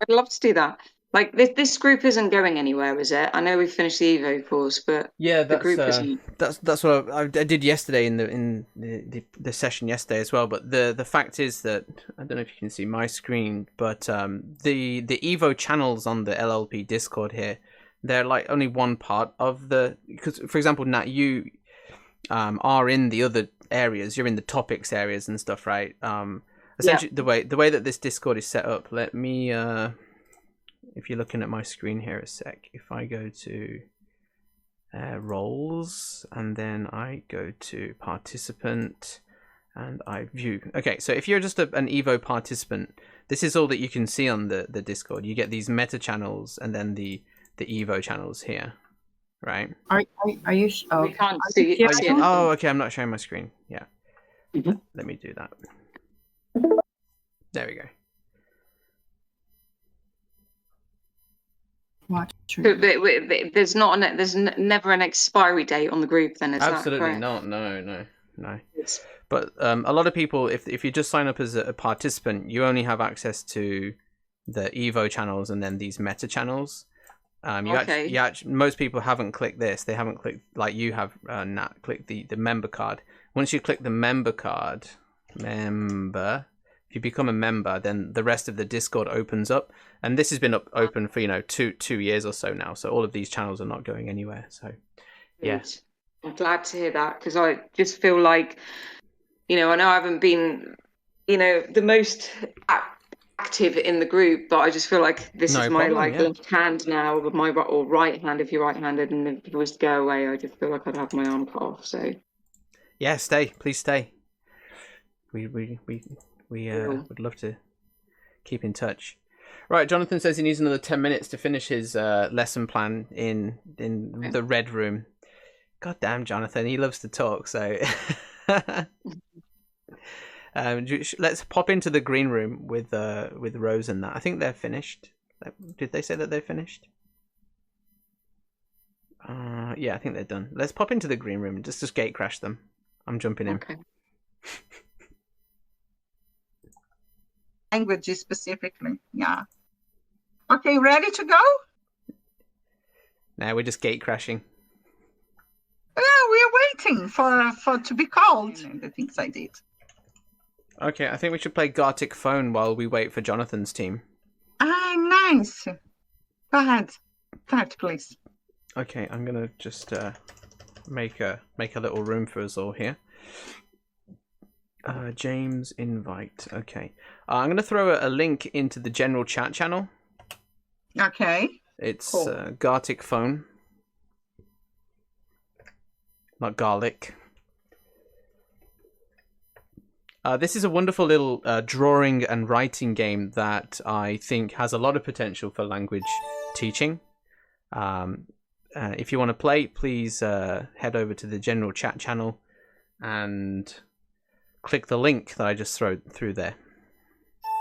I'd love to do that. Like this group isn't going anywhere, is it? I know we finished the Evo course, but Yeah, the group isn't. that's what I did yesterday in the session yesterday as well. But the fact is that I don't know if you can see my screen, but the Evo channels on the LLP Discord here, they're like only one part of because for example, Nat, you are in the other areas. You're in the topics areas and stuff, right? Essentially, the way that this Discord is set up. Let me if you're looking at my screen here a sec, if I go to roles and then I go to participant and I view. Okay, so if you're just an Evo participant, this is all that you can see on the Discord. You get these meta channels and then the Evo channels here, right? Are you? We can't see it. Oh, okay. I'm not showing my screen. Yeah. Let me do that. There we go. Watch. So there's never an expiry date on the group. Then is Absolutely that correct? not. No. But a lot of people, if you just sign up as a participant, you only have access to the Evo channels and then these meta channels. Most people haven't clicked this. They haven't clicked like you have, Nat. Click the member card. Once you click the member card, if you become a member, then the rest of the Discord opens up, and this has been open for 2 years or so now. So all of these channels are not going anywhere. So yeah, I'm glad to hear that, because I just feel like I know I haven't been the most active in the group, but I just feel like this is my left hand now, but my right hand if you're right-handed, and if it was to go away, I just feel like I'd have my arm cut off. So yeah, please stay. We would love to keep in touch. Right, Jonathan says he needs another 10 minutes to finish his lesson plan in the red room. God damn, Jonathan, he loves to talk. So let's pop into the green room with Rose and that. I think they're finished. Did they say that they're finished? Yeah, I think they're done. Let's pop into the green room and just gate crash them. I'm jumping in. Okay. Languages specifically, yeah. Okay, ready to go? Now we're just gate crashing. Yeah, we are waiting for to be called. The things I did. Okay, I think we should play GarticPhone while we wait for Jonathan's team. Ah, nice. Go ahead. Start, please. Okay, I'm gonna just make a little room for us all here. James invite. Okay. I'm going to throw a link into the general chat channel. Okay. It's Cool. GarticPhone. Not garlic. This is a wonderful little drawing and writing game that I think has a lot of potential for language teaching. If you want to play, please head over to the general chat channel and click the link that I just threw there.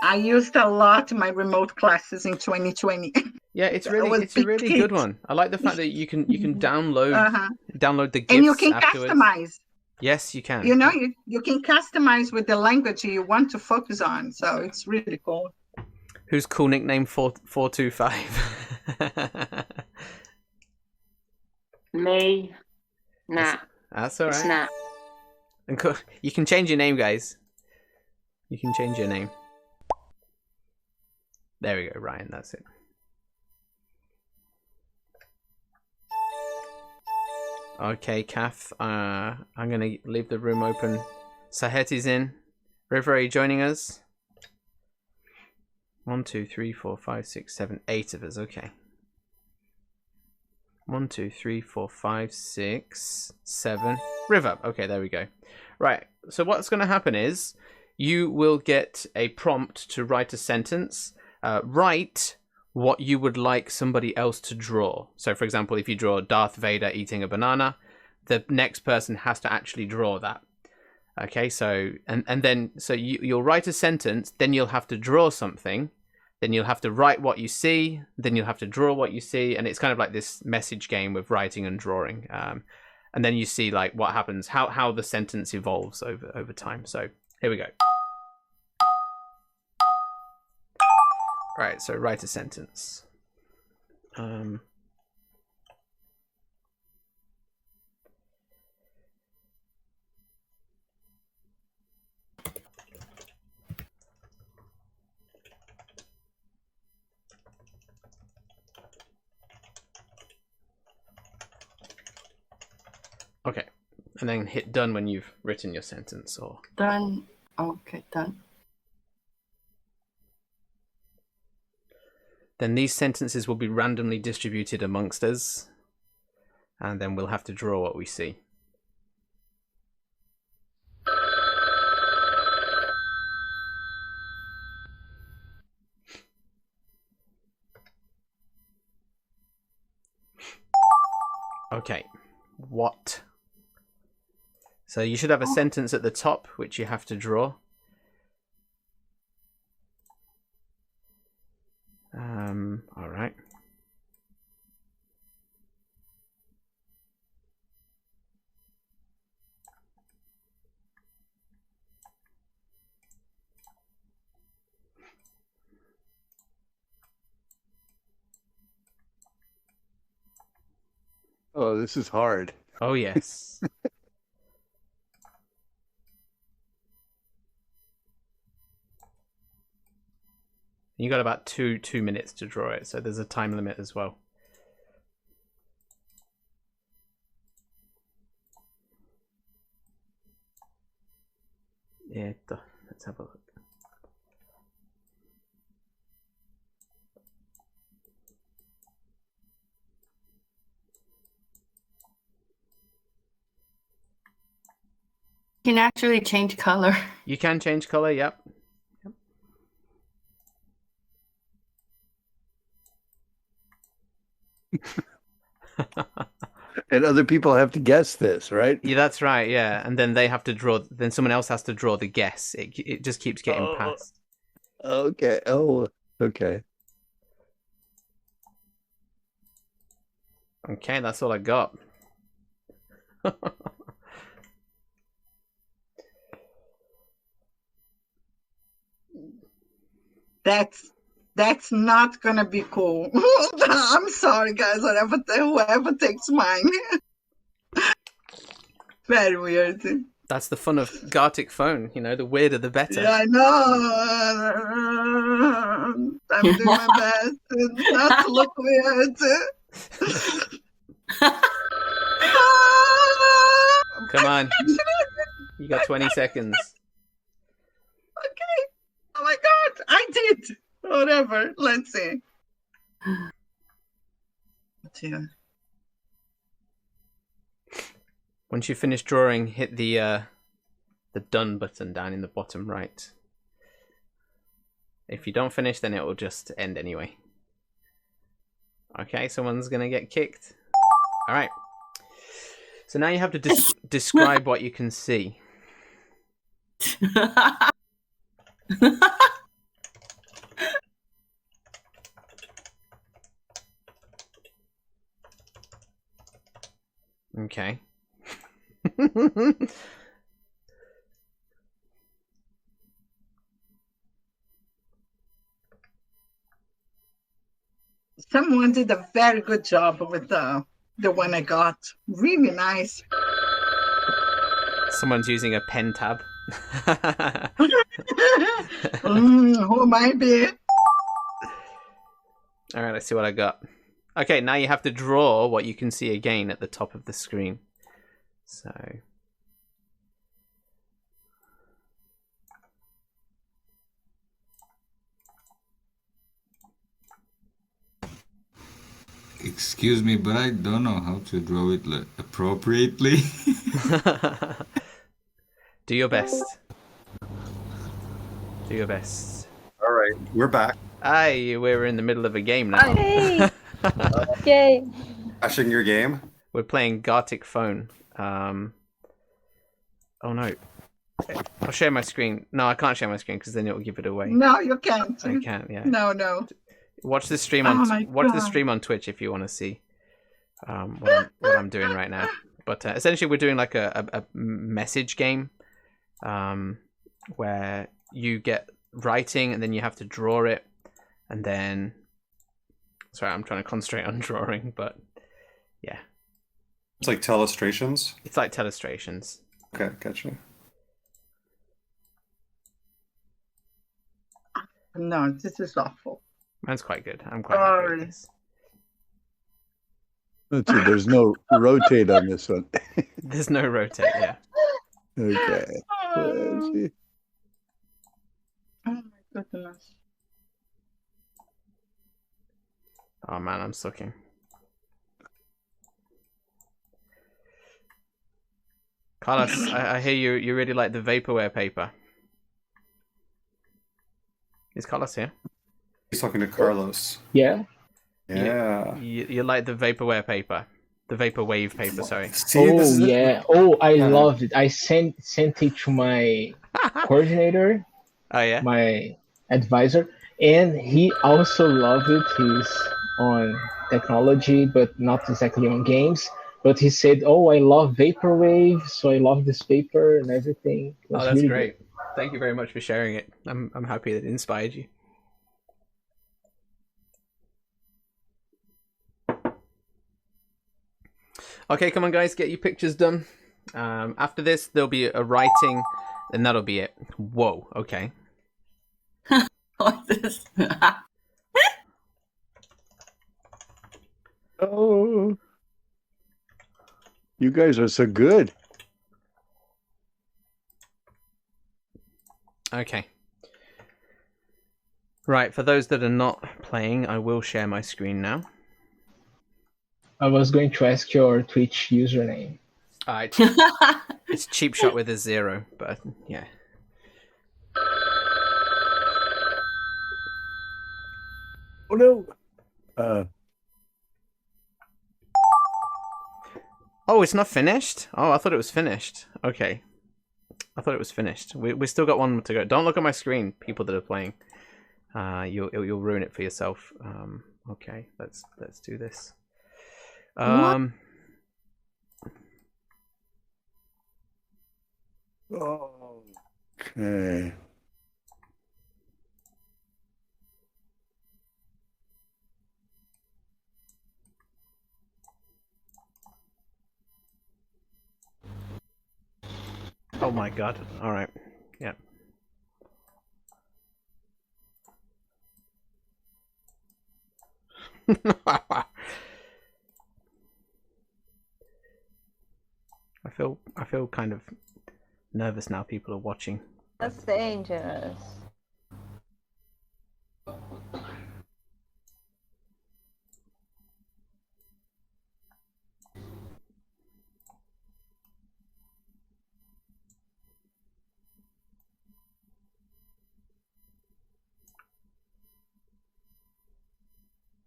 I used a lot my remote classes in 2020. Yeah, it's a really good one. I like the fact that you can download the GIFs and you can afterwards. customize. Yes, you can. You know, you can customize with the language you want to focus on. So it's really cool. Whose cool nickname 425? Me. Nah. That's all right. It's Nat. And you can change your name, guys. You can change your name. There we go, Ryan. That's it. Okay, Kath. I'm gonna leave the room open. Saheti's in. River, are you joining us? 1, 2, 3, 4, 5, 6, 7, 8 of us. Okay. 1, 2, 3, 4, 5, 6, 7. River. Okay, there we go. Right. So what's going to happen is you will get a prompt to write a sentence. Write what you would like somebody else to draw. So, for example, if you draw Darth Vader eating a banana, the next person has to actually draw that. Okay, so and then so you'll write a sentence, then you'll have to draw something, then you'll have to write what you see, then you'll have to draw what you see, and it's kind of like this message game with writing and drawing. And then you see like what happens, how the sentence evolves over time. So here we go. Right, so write a sentence. Okay, and then hit done when you've written your sentence. Or Done. Okay, done. then these sentences will be randomly distributed amongst us, and then we'll have to draw what we see. Okay, what? So you should have a sentence at the top, which you have to draw. All right. Oh, this is hard. Oh, yes. You got about two minutes to draw it, so there's a time limit as well. Yeah, let's have a look. You can actually change color. You can change color, yep. And other people have to guess this, right? Yeah, that's right, yeah. And then they have to draw, then someone else has to draw the guess. It just keeps getting passed. Okay. Oh, okay. Okay, that's all I got. That's not gonna be cool. I'm sorry, guys. Whoever takes mine. Very weird. That's the fun of GarticPhone. You know, the weirder the better. Yeah, I know. I'm doing my best not to look weird. Come on. You got 20 seconds. did. Whatever. Let's see. Yeah. Once you finish drawing, hit the done button down in the bottom right. If you don't finish, then it will just end anyway. Okay, someone's gonna get kicked. All right. So now you have to describe what you can see. Okay. Someone did a very good job with the one I got. Really nice. Someone's using a pen tab. Who might be? All right, let's see what I got. Okay, now you have to draw what you can see again at the top of the screen. So... Excuse me, but I don't know how to draw it appropriately. Do your best. Do your best. All right, we're back. Aye, we're in the middle of a game now. Hey! Yay! Flashing your game. We're playing GarticPhone. Oh no. I'll share my screen. No, I can't share my screen because then it will give it away. No, you can't. I can't, yeah. No. Watch the stream on the stream on Twitch if you want to see what I'm doing right now. But essentially, we're doing like a message game where you get writing and then you have to draw it, and then sorry, I'm trying to concentrate on drawing, but yeah, It's like telestrations. it's like telestrations. Okay, gotcha. No, this is awful. Mine's quite good. I'm quite happy with this. Let's see, there's no rotate on this one. There's no rotate, yeah. Okay. Let's see. Oh my goodness. Oh man, I'm sucking. Carlos, I hear you really like the vaporware paper. Is Carlos here? He's talking to Carlos. Yeah. Yeah. You like the vaporware paper, the vaporwave paper. Sorry. See, Oh this is yeah. Oh, I loved it. I sent it to my coordinator, Oh yeah. my advisor, and he also loved it. He's on technology, but not exactly on games. But he said, "Oh, I love vaporwave, so I love this paper and everything." It was Oh, that's really great. Thank you very much for sharing it. I'm happy that it inspired you. Okay, come on, guys, get your pictures done. After this, there'll be a writing, and that'll be it. Whoa. Okay. Like this. Oh, you guys are so good. Okay. Right, for those that are not playing, I will share my screen now. I was going to ask your Twitch username. Alright. It's cheap shot with a 0, but yeah. Oh no. Oh, it's not finished? Oh, I thought it was finished. Okay. I thought it was finished. We still got one to go. Don't look at my screen, people that are playing. You'll ruin it for yourself. Okay, let's do this. Okay. Oh my god. Alright. Yeah. I feel kind of nervous now people are watching. That's dangerous.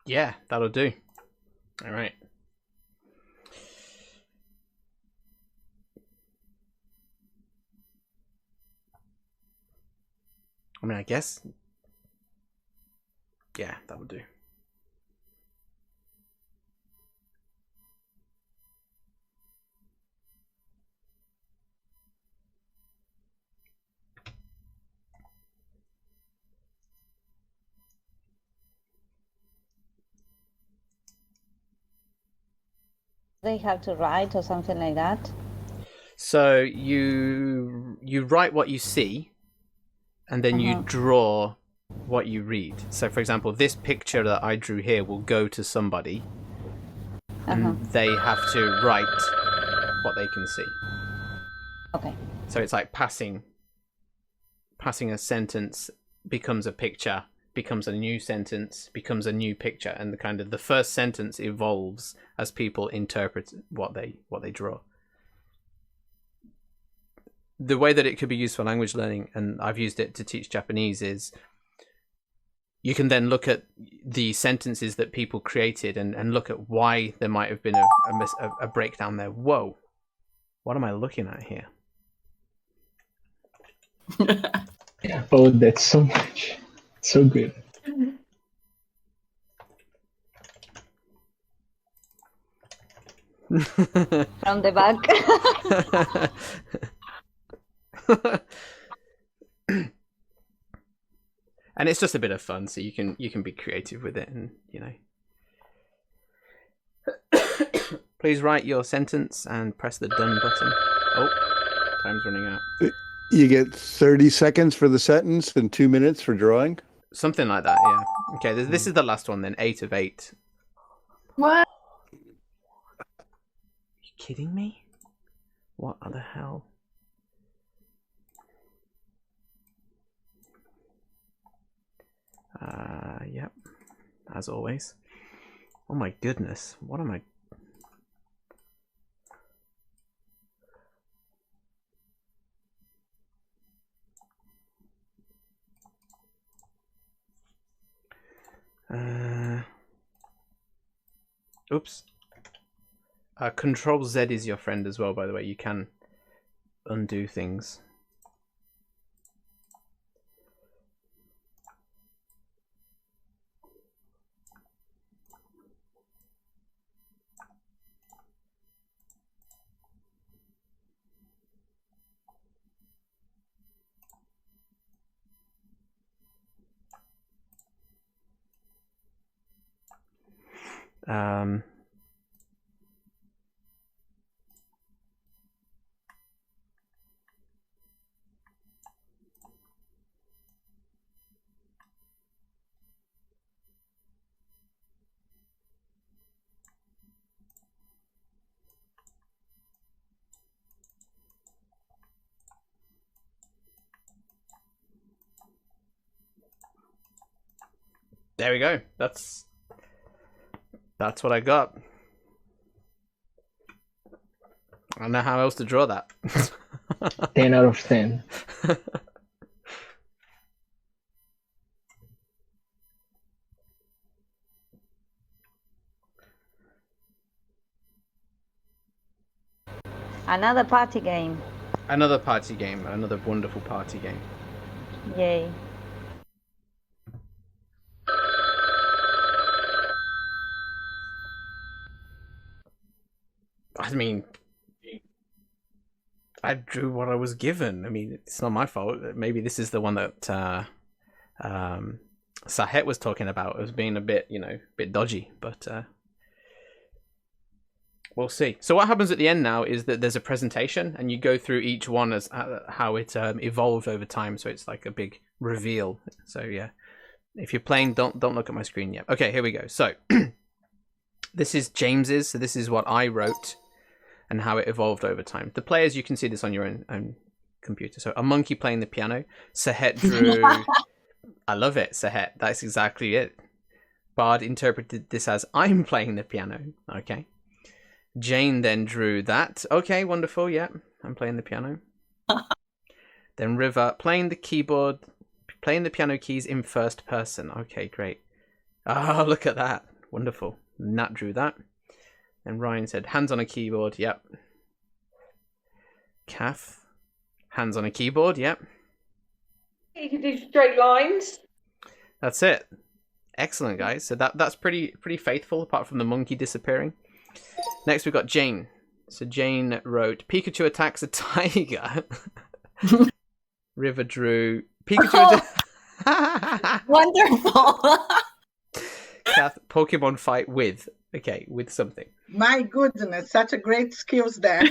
Yeah, that'll do. All right. I mean, I guess. Yeah, that'll do. They have to write or something like that. So you write what you see, and then you draw what you read. So, for example, this picture that I drew here will go to somebody, and they have to write what they can see. Okay. So it's like passing a sentence becomes a picture, becomes a new sentence, becomes a new picture, and the first sentence evolves as people interpret what they draw. The way that it could be used for language learning, and I've used it to teach Japanese, is you can then look at the sentences that people created and look at why there might have been a breakdown there. Whoa, what am I looking at here? Oh, that's so much. So good. From the back. And it's just a bit of fun, so you can be creative with it, and Please write your sentence and press the done button. Oh, time's running out. You get 30 seconds for the sentence and 2 minutes for drawing. Something like that, yeah. Okay, this is the last one then. 8 of 8. What? Are you kidding me? What the hell? Yep, as always. Oh my goodness, what am I? Oops. Control Z is your friend as well, by the way. You can undo things. There we go. That's what I got. I don't know how else to draw that. 10 out of 10. Another party game. Another party game. Another wonderful party game. Yay. I mean, I drew what I was given. I mean, it's not my fault. Maybe this is the one that Sahet was talking about as being a bit, bit dodgy, but we'll see. So what happens at the end now is that there's a presentation, and you go through each one as how it evolved over time. So it's like a big reveal. So yeah, if you're playing, don't look at my screen yet. Okay, here we go. So this is James's. So this is what I wrote and how it evolved over time. The players, you can see this on your own computer. So a monkey playing the piano. Sahet drew. I love it, Sahet. That's exactly it. Bard interpreted this as I'm playing the piano. Okay. Jane then drew that. Okay, wonderful. Yeah, I'm playing the piano. Then River playing the keyboard, playing the piano keys in first person. Okay, great. Oh, look at that. wonderful. Nat drew that. And Ryan said, hands on a keyboard, yep. Kath, hands on a keyboard, yep. You can do straight lines. That's it. Excellent, guys. So that's pretty faithful, apart from the monkey disappearing. Next, we've got Jane. So Jane wrote, Pikachu attacks a tiger. River drew, Pikachu Wonderful. Kath, Pokemon fight with. Okay, with something. My goodness, such a great skills there.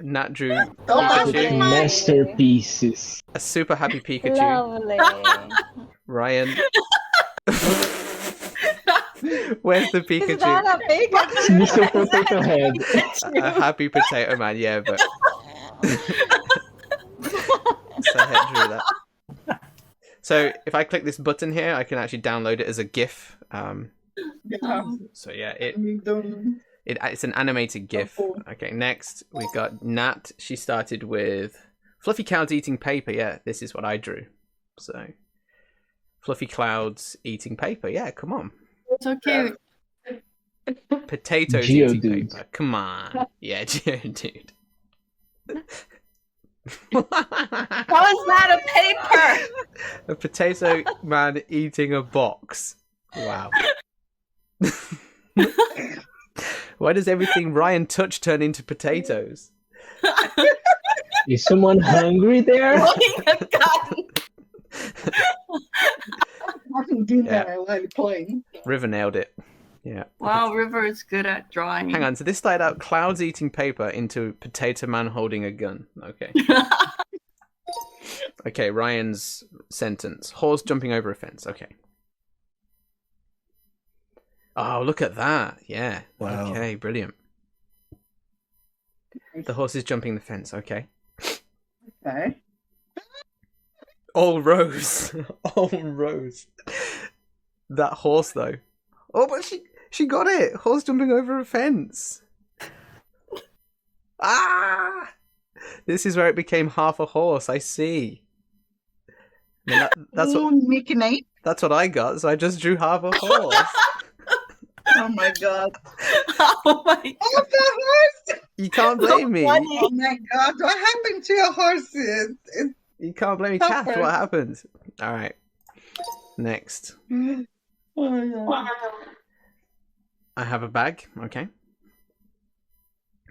Nat drew Lovely. Pikachu. Masterpieces. A super happy Pikachu. Lovely. Ryan. Where's the Pikachu? Is that a Pikachu? Mr. Potato Head. A happy potato man, yeah, but so I drew that. So if I click this button here, I can actually download it as a GIF. So yeah, it's an animated GIF. Okay, next we got Nat. She started with fluffy clouds eating paper. Yeah, this is what I drew. So fluffy clouds eating paper. Yeah, come on. So cute. Potatoes Geodude. eating paper. Come on. Yeah, Geodude. How is that a paper? A potato man eating a box. Wow. Why does everything Ryan touched turn into potatoes? Is someone hungry there? I can do that while playing. River nailed it. Yeah. Wow, River is good at drawing. Hang on, so this started out clouds eating paper into potato man holding a gun. Okay. Okay, Ryan's sentence. Horse jumping over a fence. Okay. Oh, look at that. Yeah. Wow. Okay, brilliant. The horse is jumping the fence. Okay. Okay. All rose. All rose. That horse, though. Oh, but she got it. Horse jumping over a fence. Ah! This is where it became half a horse. I see. I mean, that's what I got. So I just drew half a horse. Oh my god. Oh my god. Oh, the horse! You can't blame me. Oh my god, what happened to your horses? You can't blame me, Kath. What happened? All right. Next. Oh my god. I have a bag. Okay.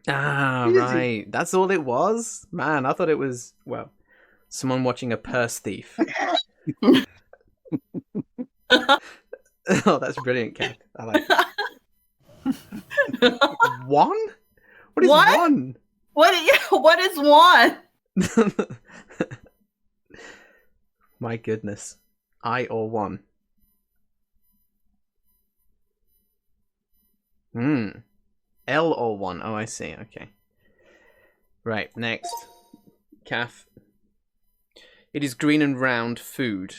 Ah, right. That's all it was? Man, I thought it was, well, someone watching a purse thief. Oh, that's brilliant, Kath. I like it. One? What is one? What is one? My goodness. I or one. L or one. Oh, I see. Okay. Right, next. Kath. It is green and round food.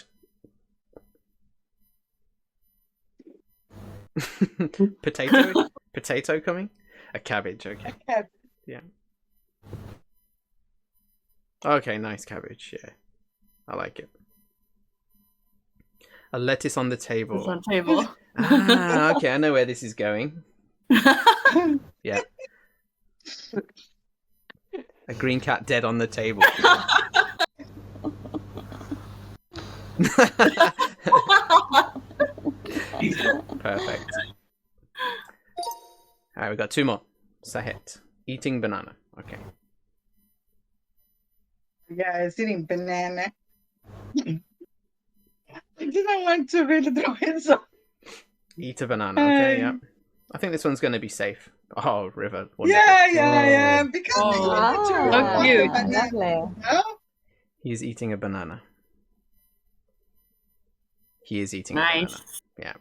Potato? Potato coming? A cabbage, okay. Yeah. Okay, nice cabbage, yeah. I like it. A lettuce on the table. It's on table. Ah, okay, I know where this is going. Yeah. A green cat dead on the table. Perfect. Alright, we got two more. Sahit. Eating banana. Okay. Yeah, it's eating banana. I didn't want to really draw it, so... Eat a banana. Okay, yeah. I think this one's going to be safe. Oh, River. Wonderful. Yeah, because so cute. Lovely. He is eating a banana. He is eating a Nice. banana. Yeah.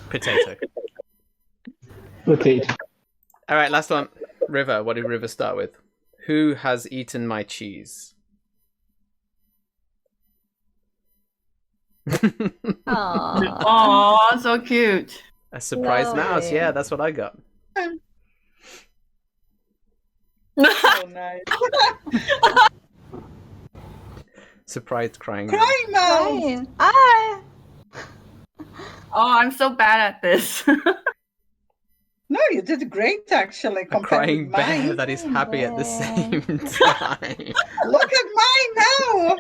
Potato. Potato. All right, last one. River. What did River start with? Who has eaten my cheese? Aw, so cute. A surprised mouse. Yeah, that's what I got. Oh nice. Surprised crying. Crying mouse. Crying. Ah! Oh, I'm so bad at this. No, you did great actually. A Compared crying with bear mine. that is happy at the same time. Look at mine now.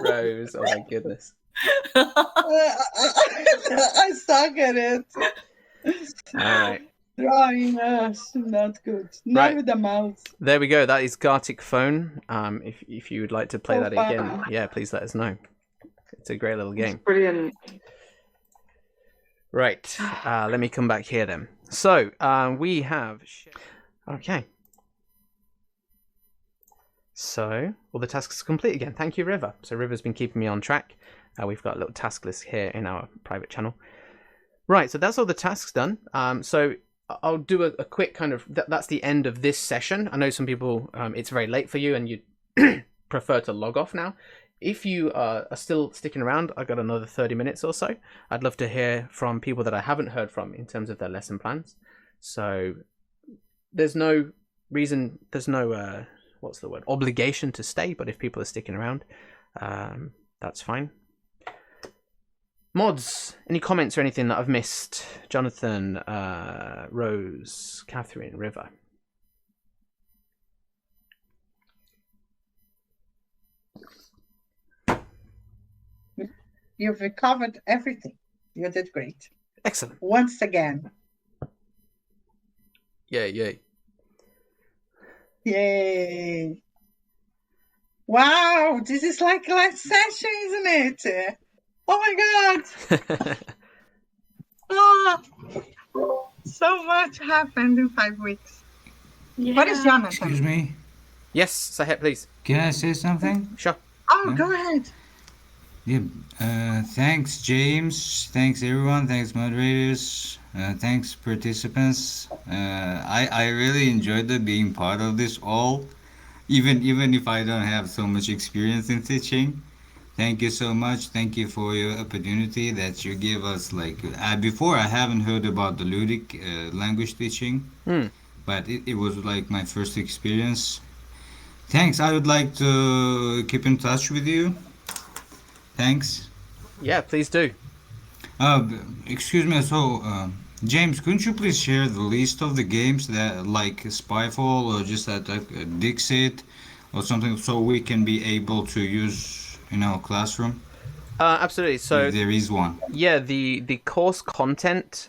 Rose, oh my goodness. I suck at it. All right. Drawing not good. Not Right. with the mouse. There we go. That is GarticPhone. If you would like to play Oh, that again, fun. yeah, please let us know. It's a great little game. Brilliant. Right. Let me come back here then. So we have. Okay. So all the tasks are complete again. Thank you, River. So River's been keeping me on track. We've got a little task list here in our private channel. Right. So that's all the tasks done. So I'll do a quick kind of. That's the end of this session. I know some people. It's very late for you, and you prefer to log off now. If you are still sticking around, I've got another 30 minutes or so. I'd love to hear from people that I haven't heard from in terms of their lesson plans. So there's no reason, there's no, what's the word, obligation to stay, but if people are sticking around, that's fine. Mods, any comments or anything that I've missed? Jonathan, Rose, Catherine, River. You've recovered everything. You did great. Excellent. Once again. Yay. Yay. Wow, this is like last session, isn't it? Oh my God. Ah, so much happened in 5 weeks. Yeah. What is Jonathan? Excuse me. Yes, Saheb, please. Can I say something? Sure. Oh, Yeah. go ahead. Yeah. Thanks, James. Thanks, everyone. Thanks, moderators. Thanks, participants. I really enjoyed being part of this all, even if I don't have so much experience in teaching. Thank you so much. Thank you for your opportunity that you give us. Like before, I haven't heard about the Ludic language teaching, but it was like my first experience. Thanks. I would like to keep in touch with you. Thanks. Yeah, please do. Excuse me. So, James, couldn't you please share the list of the games that like Spyfall or just Dixit or something, so we can be able to use in our classroom? Absolutely. So if there is one. Yeah, the course content.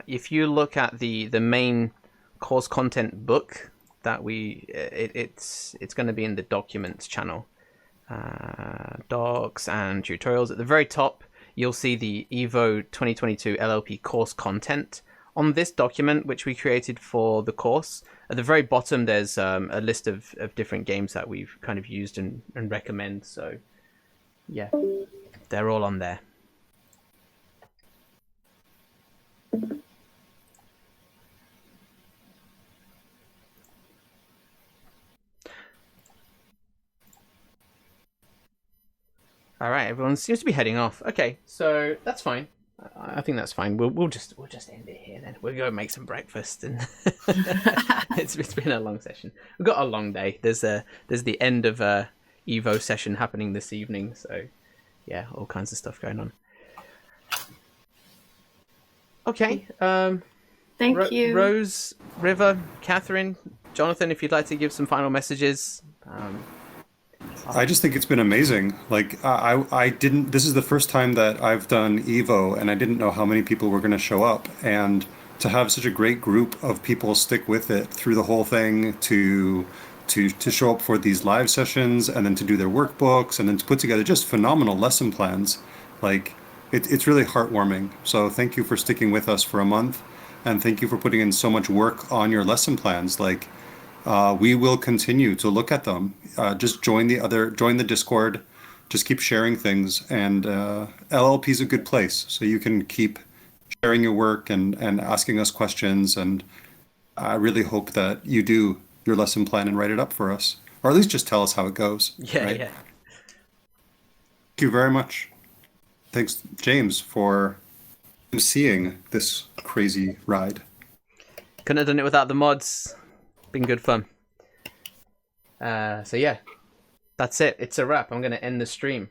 If you look at the main course content book that it's going to be in the documents channel. Docs and tutorials. At the very top, you'll see the EVO2022 LLP course content. On this document, which we created for the course, at the very bottom, there's a list of different games that we've kind of used and recommend. So, yeah, they're all on there. All right, everyone seems to be heading off. Okay, so that's fine. I think that's fine. We'll just end it here then. We'll go make some breakfast, and it's been a long session. We've got a long day. There's the end of Evo session happening this evening, so yeah, all kinds of stuff going on. Okay. Thank you, Rose, River, Catherine, Jonathan. If you'd like to give some final messages. I just think it's been amazing. Like I didn't. This is the first time that I've done Evo, and I didn't know how many people were going to show up. And to have such a great group of people stick with it through the whole thing, to show up for these live sessions, and then to do their workbooks, and then to put together just phenomenal lesson plans. Like it's really heartwarming. So thank you for sticking with us for a month, and thank you for putting in so much work on your lesson plans. Like. We will continue to look at them. Just join the Discord, just keep sharing things, and LLP is a good place, so you can keep sharing your work and asking us questions, and I really hope that you do your lesson plan and write it up for us, or at least just tell us how it goes. Yeah, right? yeah. Thank you very much. Thanks, James, for emceeing this crazy ride. Couldn't have done it without the mods. Been good fun. So yeah, that's it. It's a wrap. I'm going to end the stream.